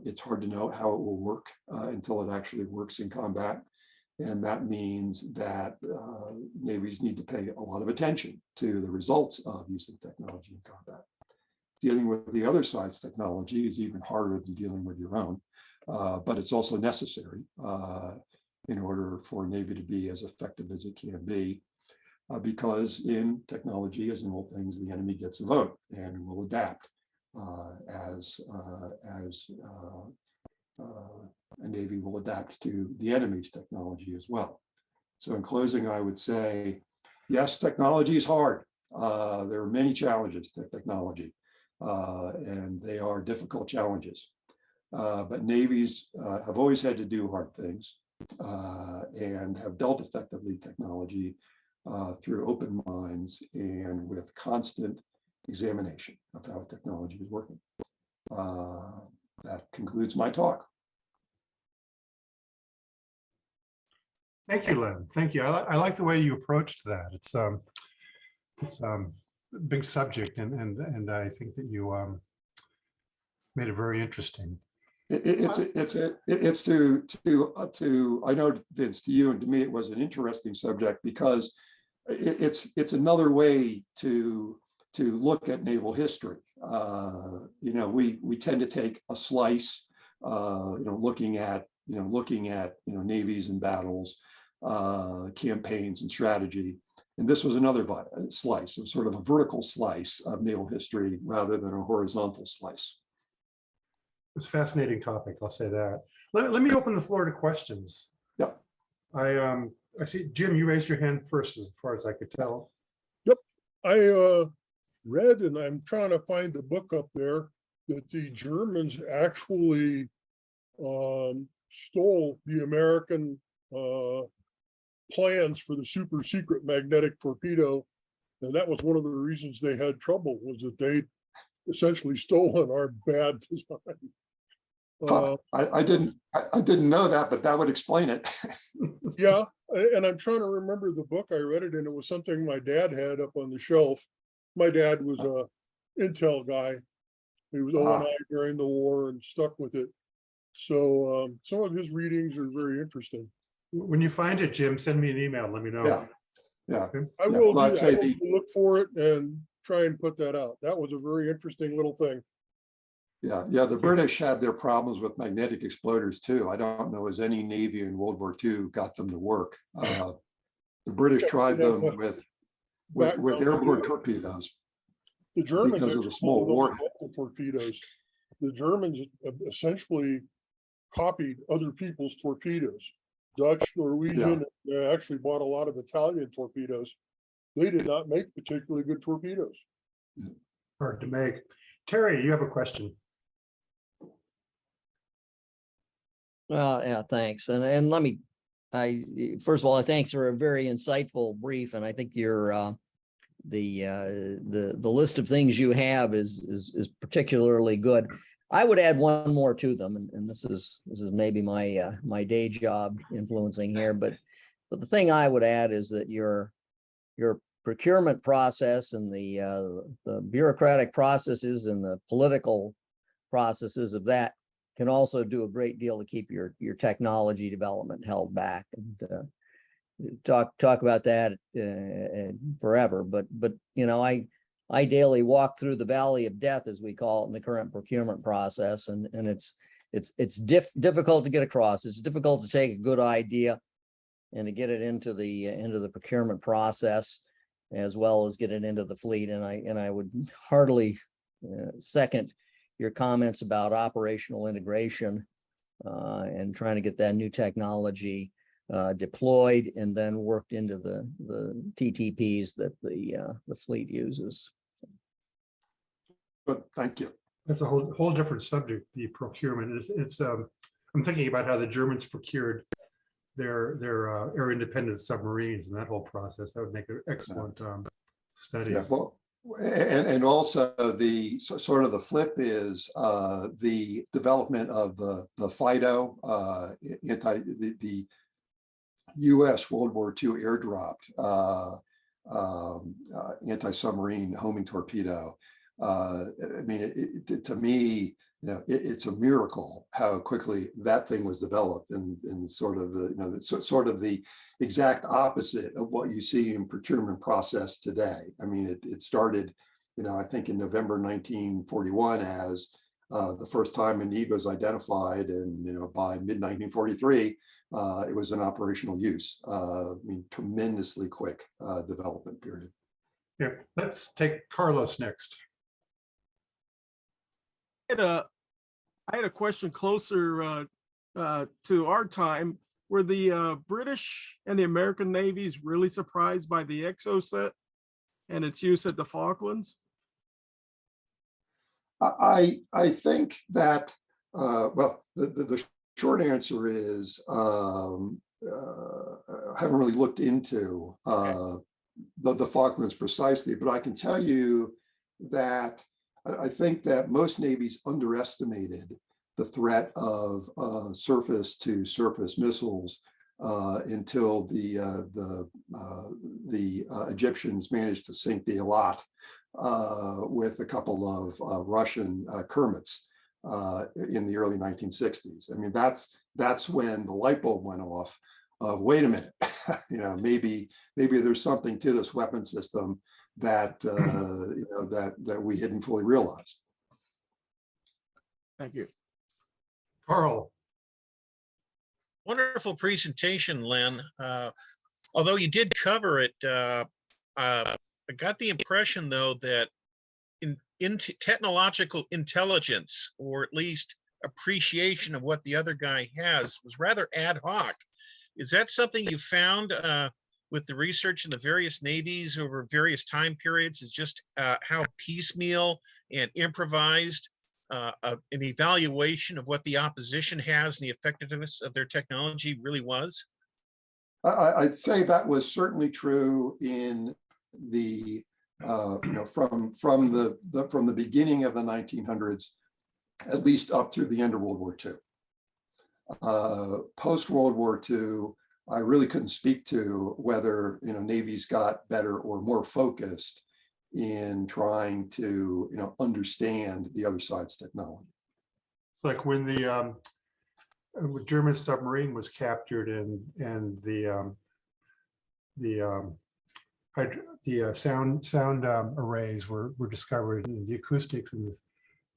It's hard to know how it will work until it actually works in combat. And that means that navies need to pay a lot of attention to the results of using technology in combat. Dealing with the other side's technology is even harder than dealing with your own, but it's also necessary in order for a Navy to be as effective as it can be. Because in technology, as in all things, the enemy gets a vote and will adapt as a Navy will adapt to the enemy's technology as well. So in closing, I would say, yes, technology is hard. There are many challenges to technology, and they are difficult challenges. But navies have always had to do hard things and have dealt effectively with technology through open minds and with constant examination of how technology is working. That concludes my talk. Thank you, Len. Thank you. I like the way you approached that. It's a big subject, and I think that you made it very interesting. It's to I know, Vince, to you and to me, it was an interesting subject because it's another way to look at naval history. We tend to take a slice, looking at navies and battles, campaigns and strategy. And this was another slice, of sort of a vertical slice of naval history rather than a horizontal slice. It's a fascinating topic, I'll say that. Let me open the floor to questions. Yeah. I see, Jim, you raised your hand first, as far as I could tell. Yep. I read, and I'm trying to find the book up there, that the Germans actually stole the American plans for the super secret magnetic torpedo. And that was one of the reasons they had trouble, was that they essentially stolen our bad design. I didn't know that, but that would explain it. Yeah, and I'm trying to remember the book. I read it, and it was something my dad had up on the shelf. My dad was a Intel guy. He was O&I during the war and stuck with it. So some of his readings are very interesting. When you find it, Jim, send me an email. Let me know. Yeah. Yeah. I will Well, do I'd that. say I will look for it and try and put that out. That was a very interesting little thing. Yeah, the British had their problems with magnetic exploders too. I don't know as any Navy in World War II got them to work. The British tried them with airborne torpedoes. The Germans because of the small warhead. Torpedoes. The Germans essentially copied other people's torpedoes. Dutch, Norwegian, they actually bought a lot of Italian torpedoes. They did not make particularly good torpedoes. Hard to make. Terry, you have a question. Well, yeah, thanks. And let me, first of all, thanks for a very insightful brief. And I think your the list of things you have is particularly good. I would add one more to them, and this is maybe my my day job influencing here, but the thing I would add is that your procurement process and the bureaucratic processes and the political processes of that can also do a great deal to keep your technology development held back. And talk about that forever, but you know, I daily walk through the valley of death, as we call it, in the current procurement process, and it's difficult to get across. It's difficult to take a good idea and to get it into the procurement process, as well as get it into the fleet. And I would heartily second your comments about operational integration and trying to get that new technology deployed and then worked into the TTPs that the fleet uses. But thank you. That's a whole different subject, the procurement. I'm thinking about how the Germans procured their air independent submarines and that whole process. That would make an excellent study. Yeah, well, and also the sort of the flip is the development of the FIDO the U.S. World War II airdropped anti-submarine homing torpedo. I mean, to me, you know, it's a miracle how quickly that thing was developed, and sort of sort of the exact opposite of what you see in procurement process today. I mean, it started, you know, I think in November 1941 as the first time a need was identified, and you know, by mid-1943, it was in operational use. I mean, tremendously quick development period. Yeah, let's take Carlos next. I had a question closer to our time. Were the British and the American navies really surprised by the Exocet and its use at the Falklands? I think that well, the short answer is I haven't really looked into the Falklands precisely, but I can tell you that I think that most navies underestimated the threat of surface-to-surface missiles until the Egyptians managed to sink the Eilat with a couple of Russian Kermits in the early 1960s. I mean, that's when the light bulb went off. Wait a minute, you know, maybe there's something to this weapon system that you know, that we hadn't fully realized. Thank you. Carl. Wonderful presentation, Len. Although you did cover it, I got the impression, though, that in technological intelligence, or at least appreciation of what the other guy has, was rather ad hoc. Is that something you found with the research in the various navies over various time periods? Is just how piecemeal and improvised an evaluation of what the opposition has and the effectiveness of their technology really was? I'd say that was certainly true in the from the beginning of the 1900s, at least up through the end of World War II. Post World War II, I really couldn't speak to whether navies got better or more focused in trying to understand the other side's technology. It's like when the German submarine was captured and the sound arrays were discovered, and the acoustics, and the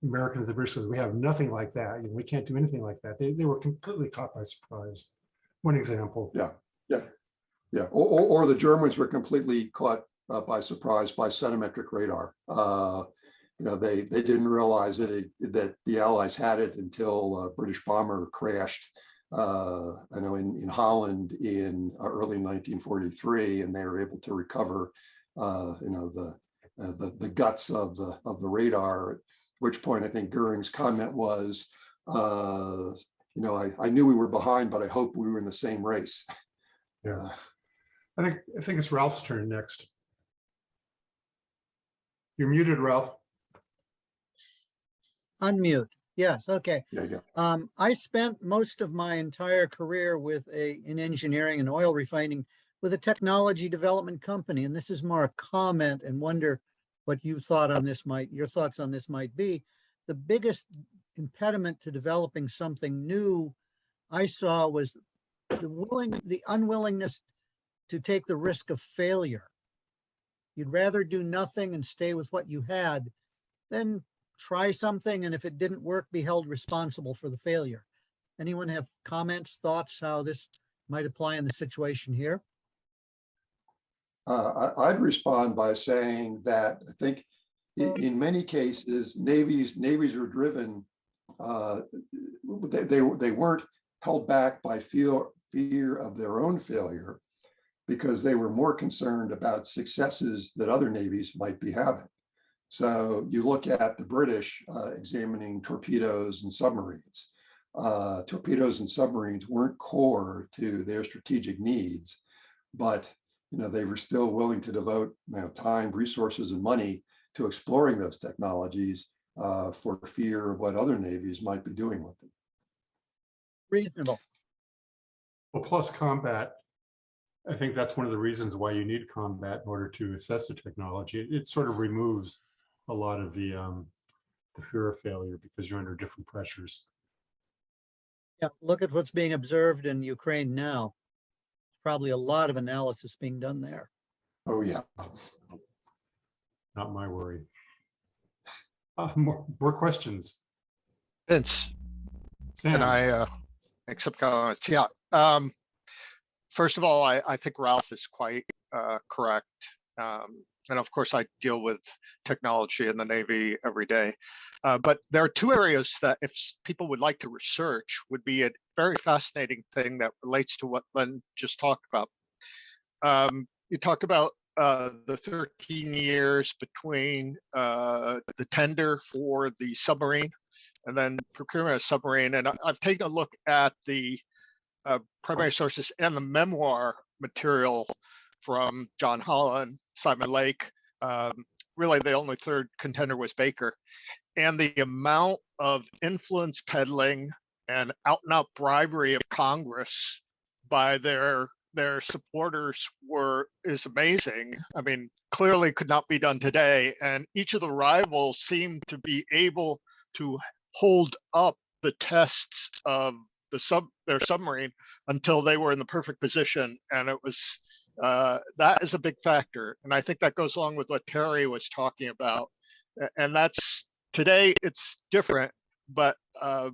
Americans, the British, we have nothing like that. We can't do anything like that. They were completely caught by surprise. One example. Yeah. Or the Germans were completely caught by surprise by centimetric radar. They didn't realize that the Allies had it until a British bomber crashed in Holland in early 1943, and they were able to recover the guts of the radar. At which point I think Goering's comment was, I knew we were behind, but I hoped we were in the same race. Yes. I think it's Ralph's turn next. You're muted, Ralph. Unmute. Yes. Okay. Yeah. I spent most of my entire career in engineering and oil refining with a technology development company. And this is more a comment, and wonder what your thoughts on this might be. The biggest impediment to developing something new I saw was the unwillingness to take the risk of failure. You'd rather do nothing and stay with what you had than try something, and if it didn't work, be held responsible for the failure. Anyone have comments, thoughts, how this might apply in the situation here? I'd respond by saying that I think in many cases, navies were driven, they weren't held back by fear of their own failure, because they were more concerned about successes that other navies might be having. So you look at the British examining torpedoes and submarines. Torpedoes and submarines weren't core to their strategic needs, but they were still willing to devote time, resources, and money to exploring those technologies for fear of what other navies might be doing with them. Reasonable. Well, plus combat. I think that's one of the reasons why you need combat in order to assess the technology. It sort of removes a lot of the fear of failure, because you're under different pressures. Yeah, look at what's being observed in Ukraine now. Probably a lot of analysis being done there. Oh yeah. Not my worry. More questions. Vince, Sam. can I make some comments? Yeah. First of all, I think Ralph is quite correct. And of course, I deal with technology in the Navy every day. But there are two areas that if people would like to research would be a very fascinating thing that relates to what Len just talked about. You talked about the 13 years between the tender for the submarine and then procurement of submarine. And I've taken a look at the primary sources and the memoir material from John Holland, Simon Lake. Really, the only third contender was Baker. And the amount of influence peddling and out-and-out bribery of Congress by their supporters is amazing. I mean, clearly could not be done today. And each of the rivals seemed to be able to hold up the tests of their submarine until they were in the perfect position. And it was that is a big factor. And I think that goes along with what Terry was talking about. And that's today it's different, but the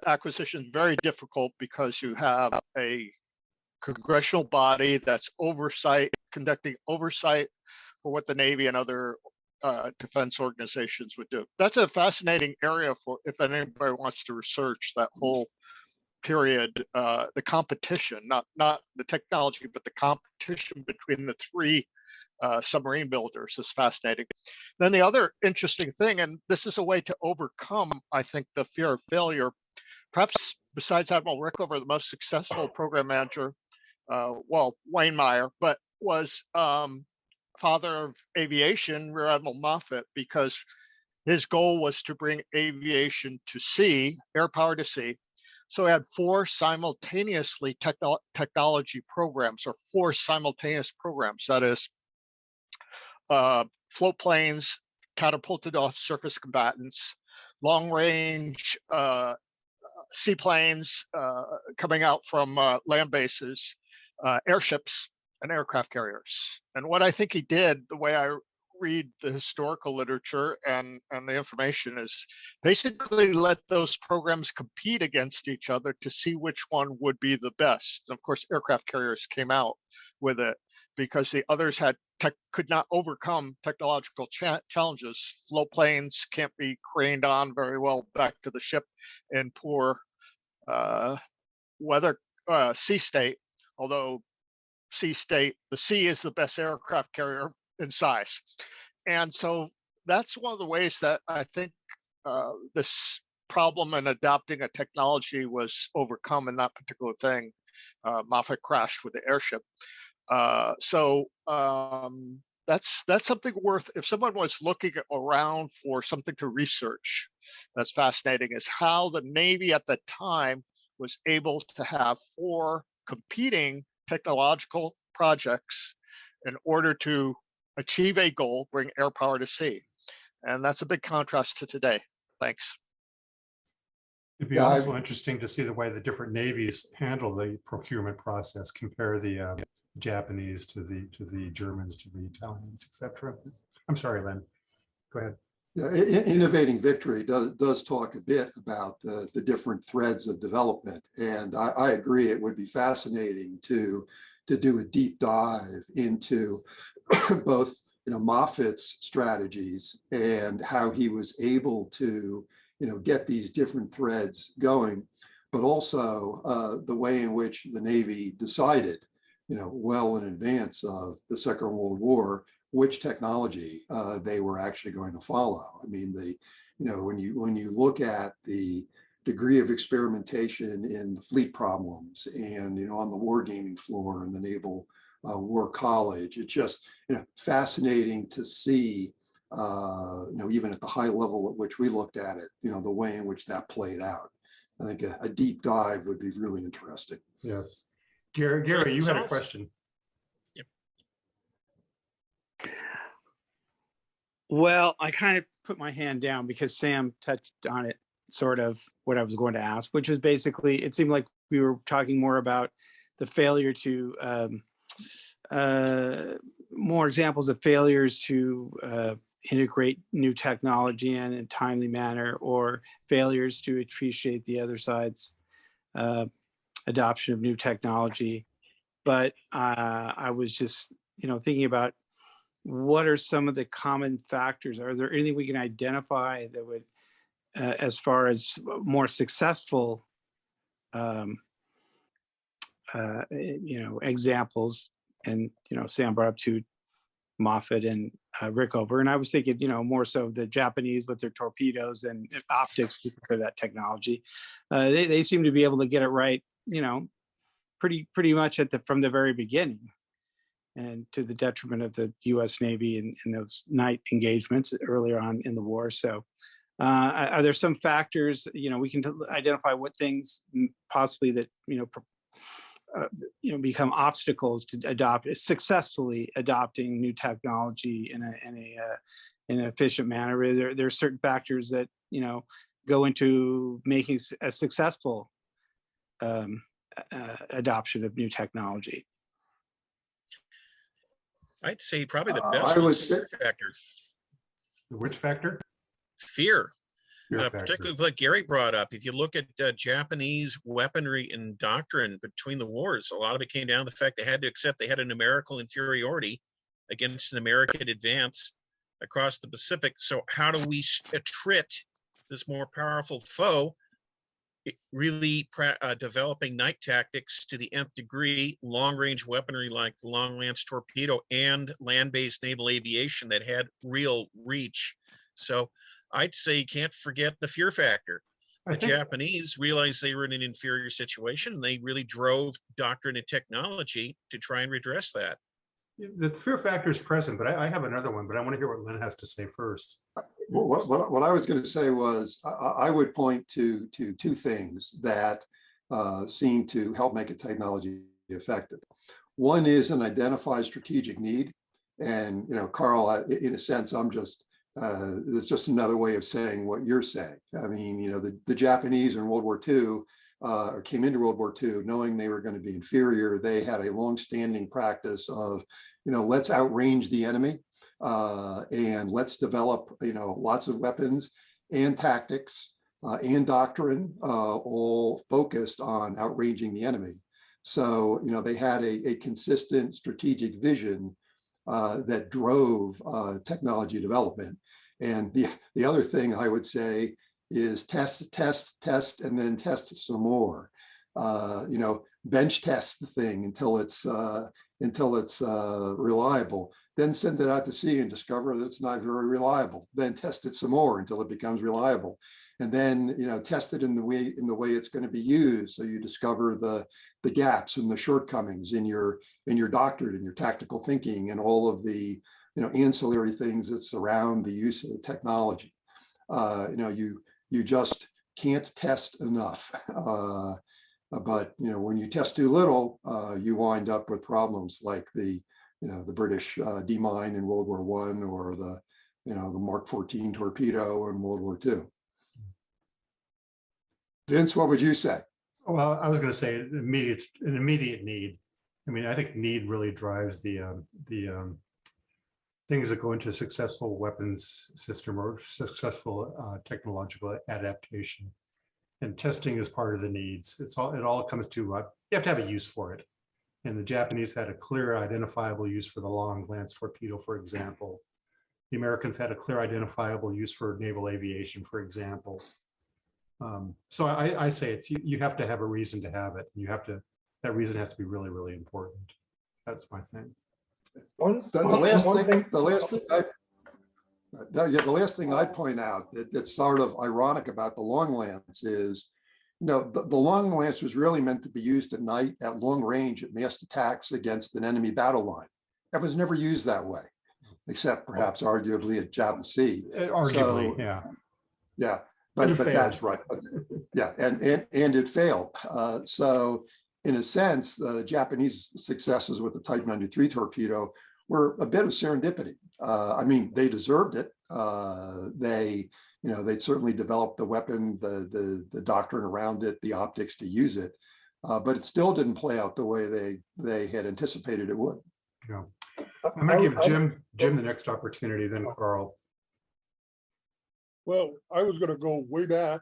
acquisition is very difficult because you have a congressional body that's conducting oversight for what the Navy and other defense organizations would do. That's a fascinating area for if anybody wants to research that whole period, the competition, not the technology, but the competition between the three submarine builders is fascinating. Then the other interesting thing, and this is a way to overcome, I think, the fear of failure, perhaps besides Admiral Rickover, the most successful program manager, Wayne Meyer, but was father of aviation, Rear Admiral Moffett, because his goal was to bring aviation to sea, air power to sea. So he had 4 simultaneously technology programs, or 4 simultaneous programs. That is, float planes catapulted off surface combatants, long range seaplanes coming out from land bases, airships, and aircraft carriers. And what I think he did, the way I read the historical literature and the information, is basically let those programs compete against each other to see which one would be the best. And of course, aircraft carriers came out with it because the others could not overcome technological challenges. Float planes can't be craned on very well back to the ship in poor weather, sea state, although the sea is the best aircraft carrier in size. And so that's one of the ways that I think this problem in adopting a technology was overcome in that particular thing. Moffett crashed with the airship. That's something worth, if someone was looking around for something to research, that's fascinating, is how the Navy at the time was able to have 4 competing technological projects in order to achieve a goal, bring air power to sea. And that's a big contrast to today. Thanks. It'd be Yeah, also interesting to see the way the different navies handle the procurement process, compare the Japanese to the Germans, to the Italians, etc. I'm sorry, Len. Go ahead. Yeah, Innovating Victory does talk a bit about the different threads of development. And I agree, it would be fascinating to do a deep dive into both Moffat's strategies and how he was able to get these different threads going, but also the way in which the Navy decided well in advance of the Second World War which technology they were actually going to follow. I mean, when you look at the degree of experimentation in the fleet problems and on the wargaming floor in the Naval War College, it's just fascinating to see even at the high level at which we looked at it, the way in which that played out. I think a deep dive would be really interesting. Yes, Gary, you had a question. Well, I kind of put my hand down because Sam touched on it, sort of what I was going to ask, which was basically, it seemed like we were talking more about the failure to, more examples of failures to integrate new technology in a timely manner, or failures to appreciate the other side's adoption of new technology. But I was just, thinking about, what are some of the common factors? Are there anything we can identify that would, as far as more successful, examples? And, Sam brought up to Moffett and Rickover. And I was thinking, more so the Japanese with their torpedoes and optics because of that technology. They seem to be able to get it right, pretty much from the very beginning, and to the detriment of the U.S. Navy in those night engagements earlier on in the war. So are there some factors, we can identify what things possibly that, become obstacles to successfully adopting new technology in an efficient manner? There are certain factors that, go into making a successful adoption of new technology. I'd say probably the best I would was say, fear factor. Which factor? Fear. Factor. Particularly what Gary brought up. If you look at Japanese weaponry and doctrine between the wars, a lot of it came down to the fact they had to accept they had a numerical inferiority against an American advance across the Pacific. So how do we attrit this more powerful foe? Really developing night tactics to the nth degree, long-range weaponry like the long-lance torpedo, and land-based naval aviation that had real reach. So I'd say you can't forget the fear factor. The Japanese realized they were in an inferior situation, and they really drove doctrine and technology to try and redress that. the fear factor is present, but I have another one, but I want to hear what Len has to say first. What I was going to say was I would point to two things that seem to help make a technology effective. One is an identified strategic need. And, Carl, in a sense, it's just another way of saying what you're saying. I mean, the Japanese in World War II came into World War II knowing they were going to be inferior. They had a longstanding practice of, let's outrange the enemy and let's develop, lots of weapons and tactics and doctrine, all focused on outranging the enemy. So, they had a consistent strategic vision that drove technology development. And the other thing I would say is test, and then test some more. Bench test the thing until it's reliable. Then send it out to sea and discover that it's not very reliable. Then test it some more until it becomes reliable. And then test it in the way it's going to be used. So you discover the gaps and the shortcomings in your doctrine and your tactical thinking and all of the ancillary things that surround the use of the technology. You just can't test enough. But when you test too little, you wind up with problems like the British D-mine in World War I or the Mark 14 torpedo in World War II. Vince, what would you say? Well, I was going to say an immediate need. I mean, I think need really drives the things that go into a successful weapons system or successful technological adaptation. And testing is part of the needs. It all comes to you have to have a use for it. And the Japanese had a clear, identifiable use for the long lance torpedo, for example. The Americans had a clear, identifiable use for naval aviation, for example. So I say you have to have a reason to have it. That reason has to be really, really important. That's my thing. The last thing I'd point out that's sort of ironic about the long lance is, the long lance was really meant to be used at night at long range at massed attacks against an enemy battle line. It was never used that way, except perhaps arguably at Java Sea. Arguably, yeah. Yeah. But that's right. Yeah, and it failed. So in a sense, the Japanese successes with the Type 93 torpedo were a bit of serendipity. I mean, they deserved it. They certainly developed the weapon, the doctrine around it, the optics to use it, but it still didn't play out the way they had anticipated it would. Yeah. I'm going to give Jim the next opportunity, then Carl. Well, I was going to go way back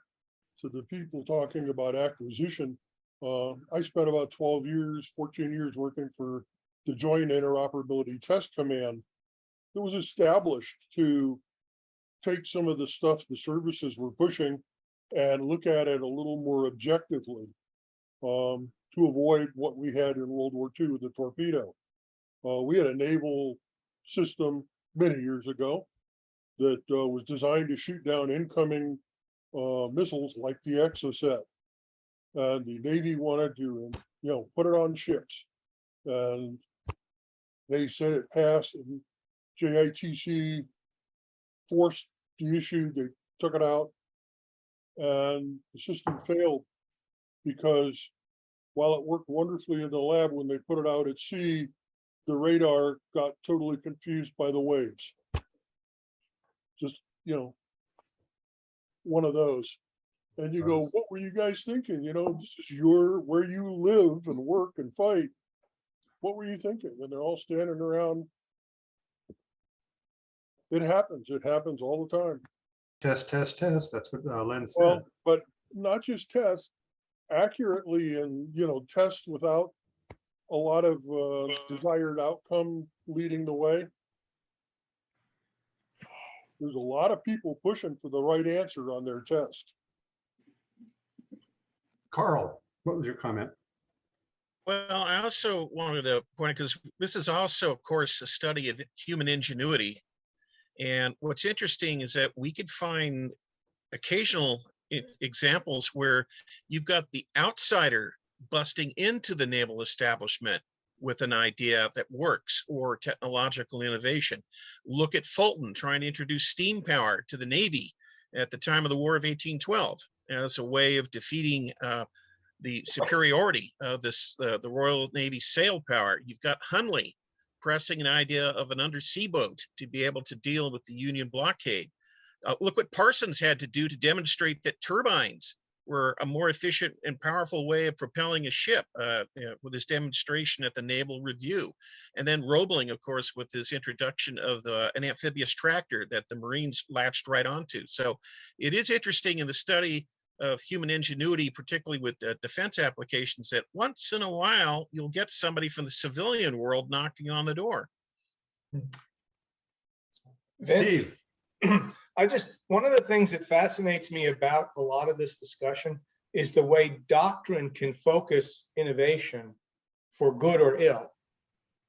to the people talking about acquisition. I spent about 12 years, 14 years working for the Joint Interoperability Test Command that was established to take some of the stuff the services were pushing and look at it a little more objectively to avoid what we had in World War II, the torpedo. We had a naval system many years ago that was designed to shoot down incoming missiles like the Exocet. And the Navy wanted to, put it on ships. And they said it passed, and JITC forced the issue. They took it out, and the system failed because while it worked wonderfly in the lab, when they put it out at sea, the radar got totally confused by the waves. Just, one of those. And you go, what were you guys thinking? This is where you live and work and fight. What were you thinking? And they're all standing around. It happens. It happens all the time. Test. That's what Len said. Well, but not just test accurately and, test without a lot of desired outcome leading the way. There's a lot of people pushing for the right answer on their test. Carl, what was your comment? Well, I also wanted to point out, because this is also, of course, a study of human ingenuity. And what's interesting is that we could find occasional examples where you've got the outsider busting into the naval establishment with an idea that works or technological innovation. Look at Fulton trying to introduce steam power to the Navy at the time of the War of 1812 as a way of defeating the superiority of the Royal Navy sail power. You've got Hunley pressing an idea of an undersea boat to be able to deal with the Union blockade. Look what Parsons had to do to demonstrate that turbines were a more efficient and powerful way of propelling a ship with his demonstration at the Naval Review. And then Roebling, of course, with his introduction of an amphibious tractor that the Marines latched right onto. So it is interesting in the study of human ingenuity, particularly with defense applications, that once in a while, you'll get somebody from the civilian world knocking on the door. Steve. One of the things that fascinates me about a lot of this discussion is the way doctrine can focus innovation for good or ill.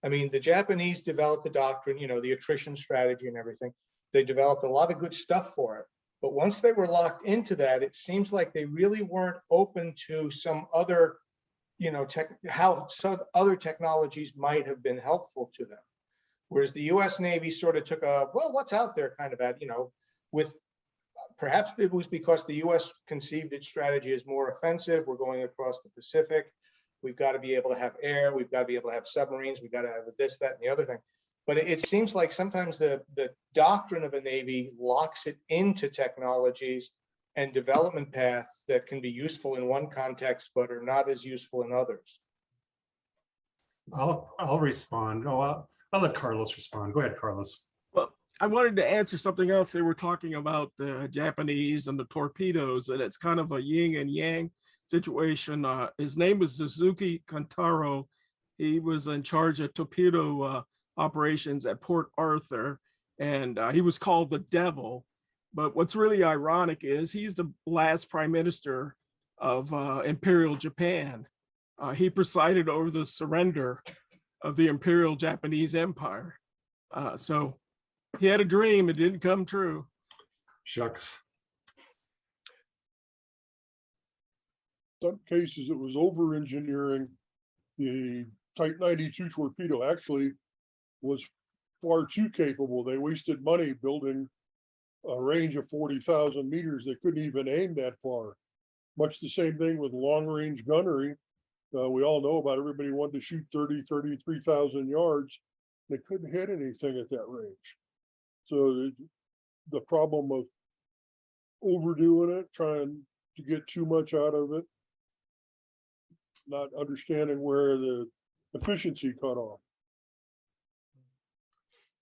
I mean, the Japanese developed the doctrine, the attrition strategy and everything. They developed a lot of good stuff for it. But once they were locked into that, it seems like they really weren't open to some other, how some other technologies might have been helpful to them. Whereas the US Navy sort of took a, well, what's out there kind of with perhaps it was because the US conceived its strategy as more offensive. We're going across the Pacific. We've got to be able to have air. We've got to be able to have submarines. We've got to have this, that, and the other thing. But it seems like sometimes the doctrine of a Navy locks it into technologies and development paths that can be useful in one context, but are not as useful in others. I'll respond. I'll let Carlos respond. Go ahead, Carlos. Well, I wanted to answer something else. They were talking about the Japanese and the torpedoes, and it's kind of a yin and yang situation. His name was Suzuki Kantaro. He was in charge of torpedo operations at Port Arthur, and he was called the Devil. But what's really ironic is he's the last prime minister of Imperial Japan. He presided over the surrender of the Imperial Japanese Empire. So he had a dream, it didn't come true. Shucks. Some cases it was over engineering. The Type 92 torpedo actually was far too capable. They wasted money building a range of 40,000 meters. They couldn't even aim that far. Much the same thing with long range gunnery. We all know about everybody wanted to shoot 33,000 yards. They couldn't hit anything at that range. So the problem of overdoing it, trying to get too much out of it, not understanding where the efficiency cut off.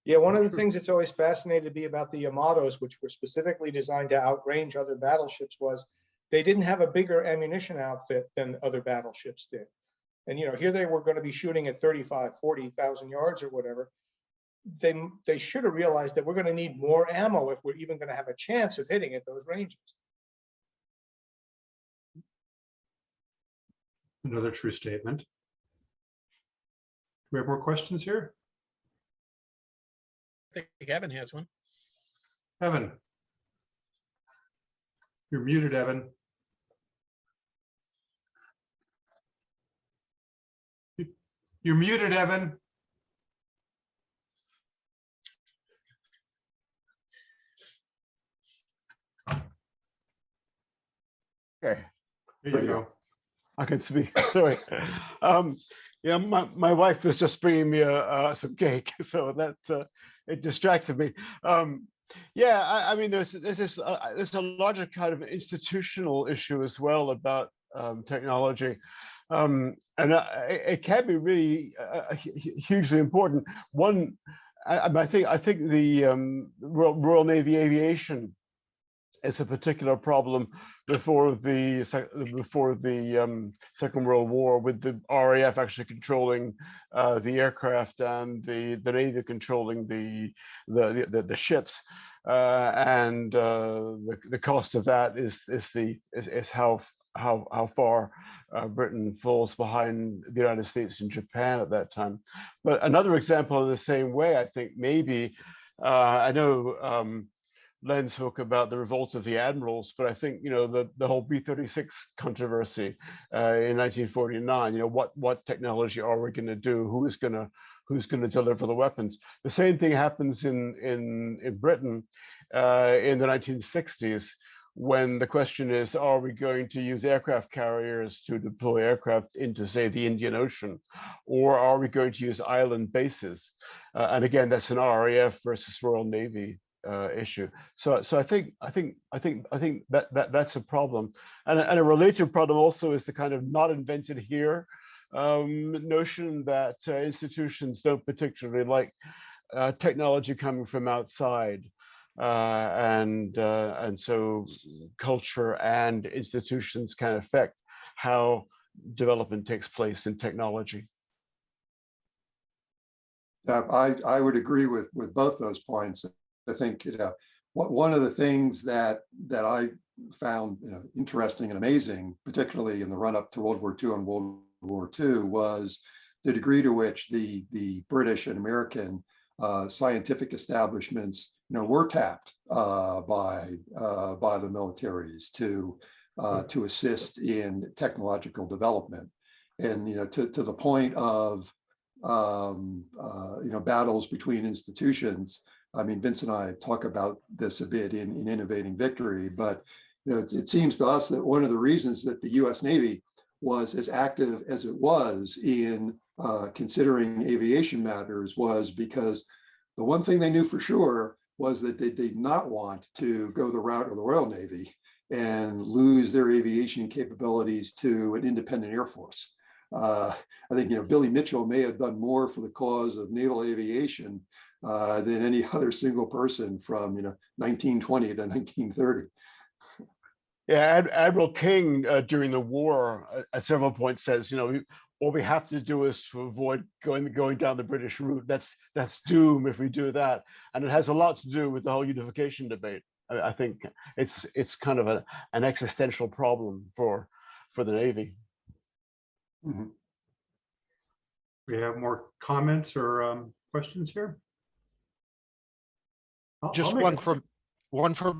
Yeah, one of the things that's always fascinated me about the Yamatos, which were specifically designed to outrange other battleships, was they didn't have a bigger ammunition outfit than other battleships did. And here they were going to be shooting at 35, 40,000 yards or whatever. They should have realized that we're going to need more ammo if we're even going to have a chance of hitting at those ranges. Another true statement. Do we have more questions here? I think Evan has one. Evan. You're muted, Evan. You're muted, Evan. Okay. There you go. I can speak. Sorry. Yeah, my wife was just bringing me some cake, so that it distracted me. Yeah, I mean, there's a larger kind of institutional issue as well about technology, and it can be really hugely important. One, I think the Royal Navy aviation is a particular problem before the Second World War, with the RAF actually controlling the aircraft and the Navy controlling the ships, and the cost of that is how far Britain falls behind the United States and Japan at that time. But another example in the same way, I think maybe I know. Len spoke about the revolt of the admirals, but I think, the whole B-36 controversy in 1949, what technology are we going to do? Who's going to deliver the weapons? The same thing happens in Britain in the 1960s, when the question is, are we going to use aircraft carriers to deploy aircraft into, say, the Indian Ocean, or are we going to use island bases? And again, that's an RAF versus Royal Navy issue. So I think that's a problem, and a related problem also is the kind of not invented here notion that institutions don't particularly like technology coming from outside. And so culture and institutions can affect how development takes place in technology. I would agree with both those points. I think one of the things that I found interesting and amazing, particularly in the run up to World War II and World War II, was the degree to which the British and American scientific establishments were tapped by the militaries to assist in technological development, and to the point of battles between institutions. I mean, Vince and I talk about this a bit in Innovating Victory, but it seems to us that one of the reasons that the U.S. Navy was as active as it was in considering aviation matters was because the one thing they knew for sure was that they did not want to go the route of the Royal Navy and lose their aviation capabilities to an independent Air Force. I think Billy Mitchell may have done more for the cause of naval aviation than any other single person from 1920 to 1930. Yeah, Admiral King during the war at several points says, all we have to do is to avoid going down the British route. That's doom if we do that, and it has a lot to do with the whole unification debate. I think it's kind of an existential problem for the Navy. Mm-hmm. We have more comments or questions here? Just one from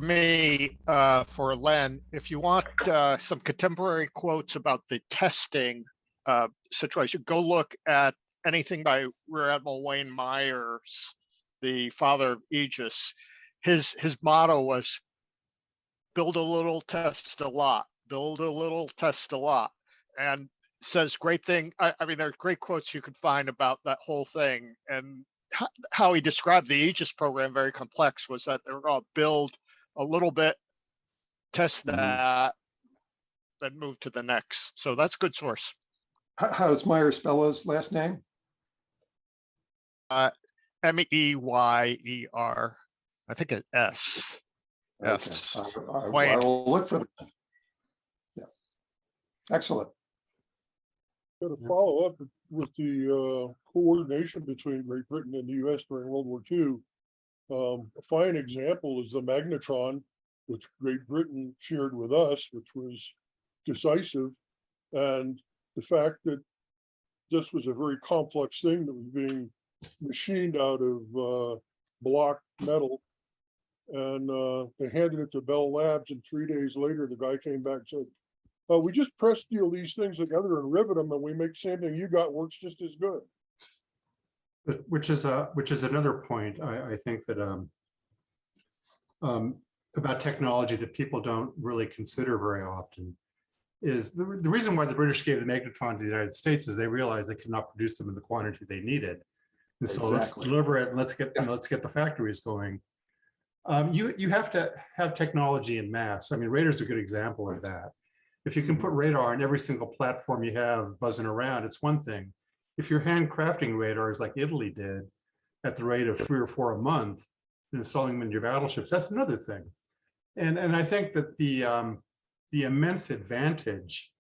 me for Len. If you want some contemporary quotes about the testing situation, go look at anything by Rear Admiral Wayne Myers, the father of Aegis. His motto was build a little, test a lot, build a little, test a lot. And says great thing. I mean, there are great quotes you can find about that whole thing. And how he described the Aegis program, very complex, was that they were going to build a little bit, test that, then move to the next. So that's a good source. How does Meyer spell his last name? Meyer. I think it's S. Okay. Yes. I will look for that. Yeah. Excellent. Got to follow up with the coordination between Great Britain and the U.S. during World War II. A fine example is the magnetron, which Great Britain shared with us, which was decisive, and the fact that this was a very complex thing that was being machined out of block metal, and they handed it to Bell Labs, and 3 days later the guy came back and said, we just press steel these things together and rivet them, and we make the same thing you got works just as good. Which is another point I think that about technology that people don't really consider very often is the reason why the British gave the magnetron to the United States is they realized they could not produce them in the quantity they needed, and so let's deliver it and let's get the factories going. You have to have technology in mass. I mean, radar's a good example of that. If you can put radar on every single platform you have buzzing around, it's one thing. If you're handcrafting radars like Italy did at the rate of 3 or 4 a month, and installing them in your battleships, that's another thing. And I think that the immense advantage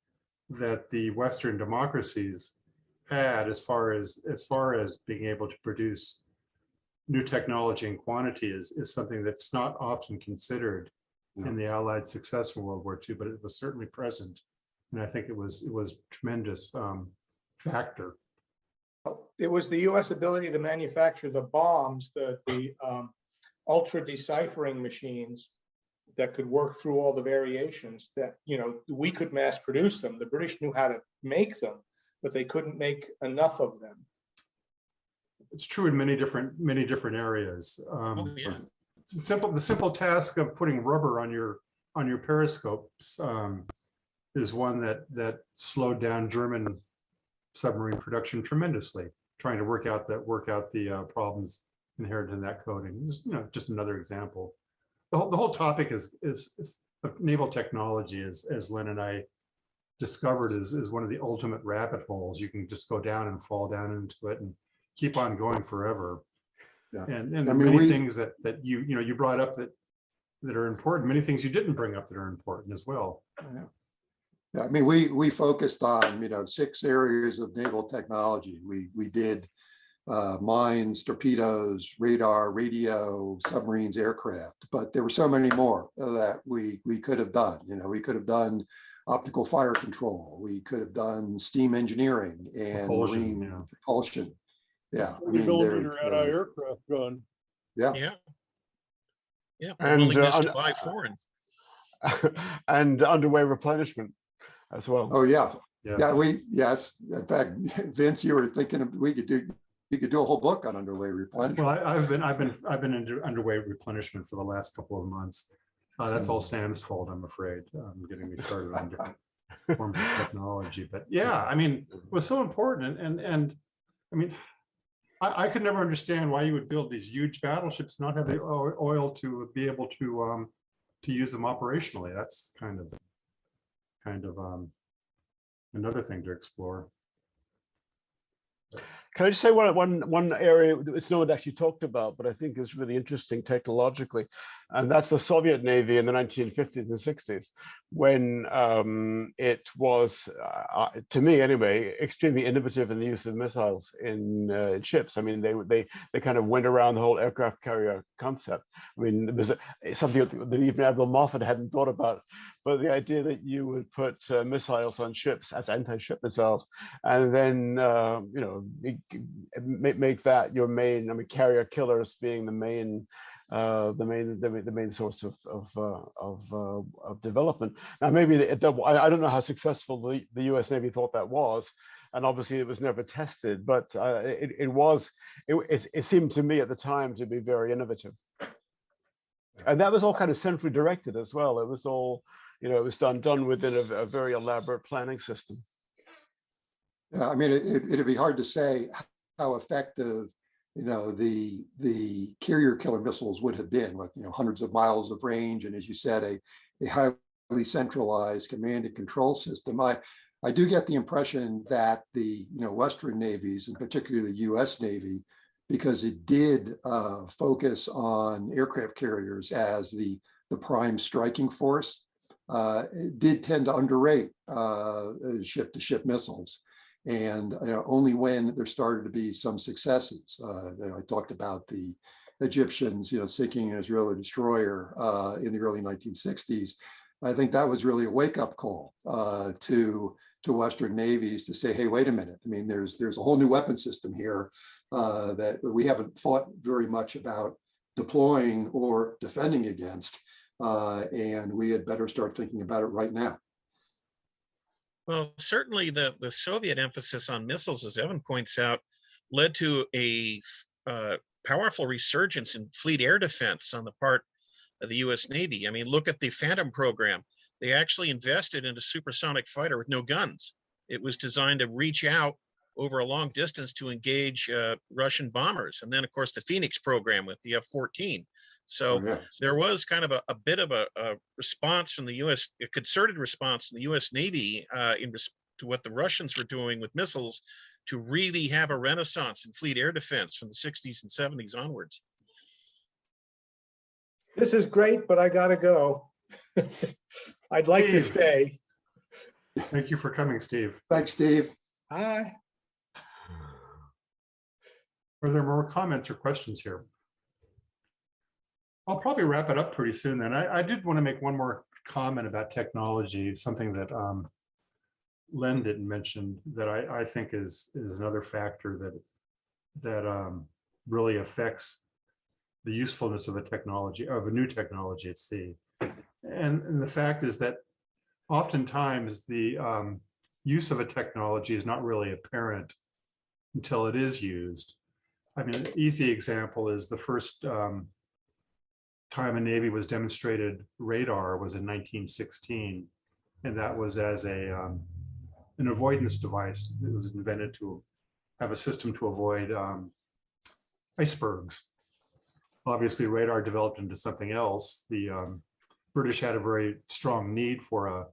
that the Western democracies had as far as being able to produce new technology and quantity is something that's not often considered in the Allied success in World War II, but it was certainly present, and I think it was tremendous factor. It was the U.S. ability to manufacture the bombs, the ultra deciphering machines that could work through all the variations that, we could mass produce them. The British knew how to make them, but they couldn't make enough of them. It's true in many different areas. Oh, yeah. The simple task of putting rubber on your periscopes is one that slowed down German submarine production tremendously, trying to work out the problems inherent in that coating. Just another example. The whole topic is naval technology, as Len and I discovered, is one of the ultimate rabbit holes. You can just go down and fall down into it and keep on going forever. Yeah. And I there are mean, many things that you brought up that are important. Many things you didn't bring up that are important as well. Yeah, I mean, we focused on 6 areas of naval technology. We did mines, torpedoes, radar, radio, submarines, aircraft, but there were so many more that we could have done. We could have done optical fire control. We could have done steam engineering and marine propulsion. Yeah, I mean, 40-millimeter anti-aircraft gun. Yeah. Yeah. And, Willingness to buy foreign. and underway replenishment as well. Oh yeah. Yes. Yes. In fact, Vince, you were thinking we could do a whole book on underway replenishment. Well, I've been into underway replenishment for the last couple of months. That's all Sam's fault, I'm afraid. Getting me started on different forms of technology. But yeah, I mean, it was so important. And I mean, I could never understand why you would build these huge battleships, not have the oil to be able to use them operationally. That's kind of another thing to explore. Can I just say one area it's not actually talked about, but I think is really interesting technologically, and that's the Soviet Navy in the 1950s and 60s, when it was, to me anyway, extremely innovative in the use of missiles in ships. I mean, they kind of went around the whole aircraft carrier concept. I mean, it was something that even Admiral Moffat hadn't thought about, but the idea that you would put missiles on ships as anti-ship missiles, and then make that your main. I mean, carrier killers being the main source of development. Now, maybe I don't know how successful the U.S. Navy thought that was, and obviously it was never tested. But it seemed to me at the time to be very innovative, and that was all kind of centrally directed as well. It was all, it was done within a very elaborate planning system. Yeah, I mean, it'd be hard to say how effective, the carrier killer missiles would have been with, hundreds of miles of range. And as you said, a highly centralized command and control system. I do get the impression that the, Western navies, and particularly the US Navy, because it did focus on aircraft carriers as the prime striking force, it did tend to underrate ship-to-ship missiles. And only when there started to be some successes. I talked about the Egyptians, sinking an Israeli destroyer in the early 1960s. I think that was really a wake-up call to Western navies to say, hey, wait a minute. I mean, there's a whole new weapon system here that we haven't thought very much about deploying or defending against, and we had better start thinking about it right now. Well, certainly the Soviet emphasis on missiles, as Evan points out, led to a powerful resurgence in fleet air defense on the part of the U.S. Navy. I mean, look at the Phantom program. They actually invested in a supersonic fighter with no guns. It was designed to reach out over a long distance to engage Russian bombers. And then, of course, the Phoenix program with the F-14. So there was kind of a bit of a response from the U.S., a concerted response from the U.S. Navy to what the Russians were doing with missiles, to really have a renaissance in fleet air defense from the 60s and 70s onwards. This is great, but I gotta go. I'd like to stay. Thank you for coming, Steve. Thanks, Steve. Hi. Are there more comments or questions here? I'll probably wrap it up pretty soon then. I did want to make one more comment about technology, something that Len didn't mention that I think is another factor that really affects the usefulness of a technology, of a new technology at sea. And the fact is that oftentimes the use of a technology is not really apparent until it is used. I mean, an easy example is the first time a Navy was demonstrated radar was in 1916. And that was as an avoidance device. It was invented to have a system to avoid icebergs. Obviously, radar developed into something else. The British had a very strong need for a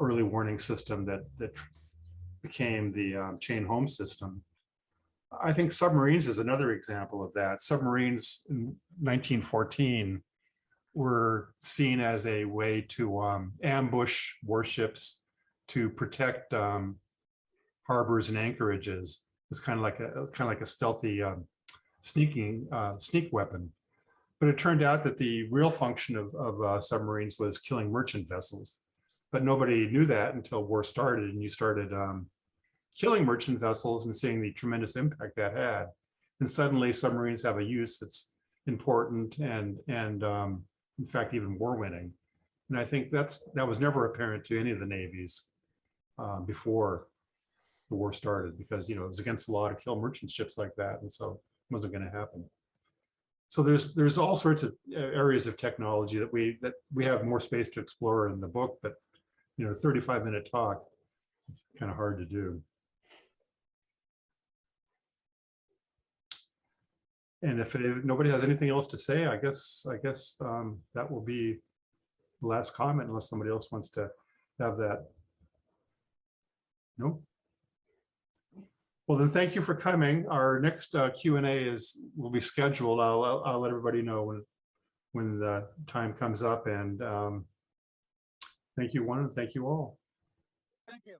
early warning system that became the chain home system. I think submarines is another example of that. Submarines in 1914 were seen as a way to ambush warships, to protect harbors and anchorages. It's kind of like a stealthy sneak weapon. But it turned out that the real function of submarines was killing merchant vessels. But nobody knew that until war started, and you started killing merchant vessels and seeing the tremendous impact that had. And suddenly submarines have a use that's important and in fact, even war winning. And I think that was never apparent to any of the navies before the war started, because it was against the law to kill merchant ships like that, and so it wasn't going to happen. So there's all sorts of areas of technology that we have more space to explore in the book, but 35-minute talk, it's kind of hard to do. And if nobody has anything else to say, I guess that will be the last comment, unless somebody else wants to have that. No. Well, then, thank you for coming. Our next Q&A will be scheduled. I'll let everybody know when the time comes up. And thank you, one, and thank you all. Thank you.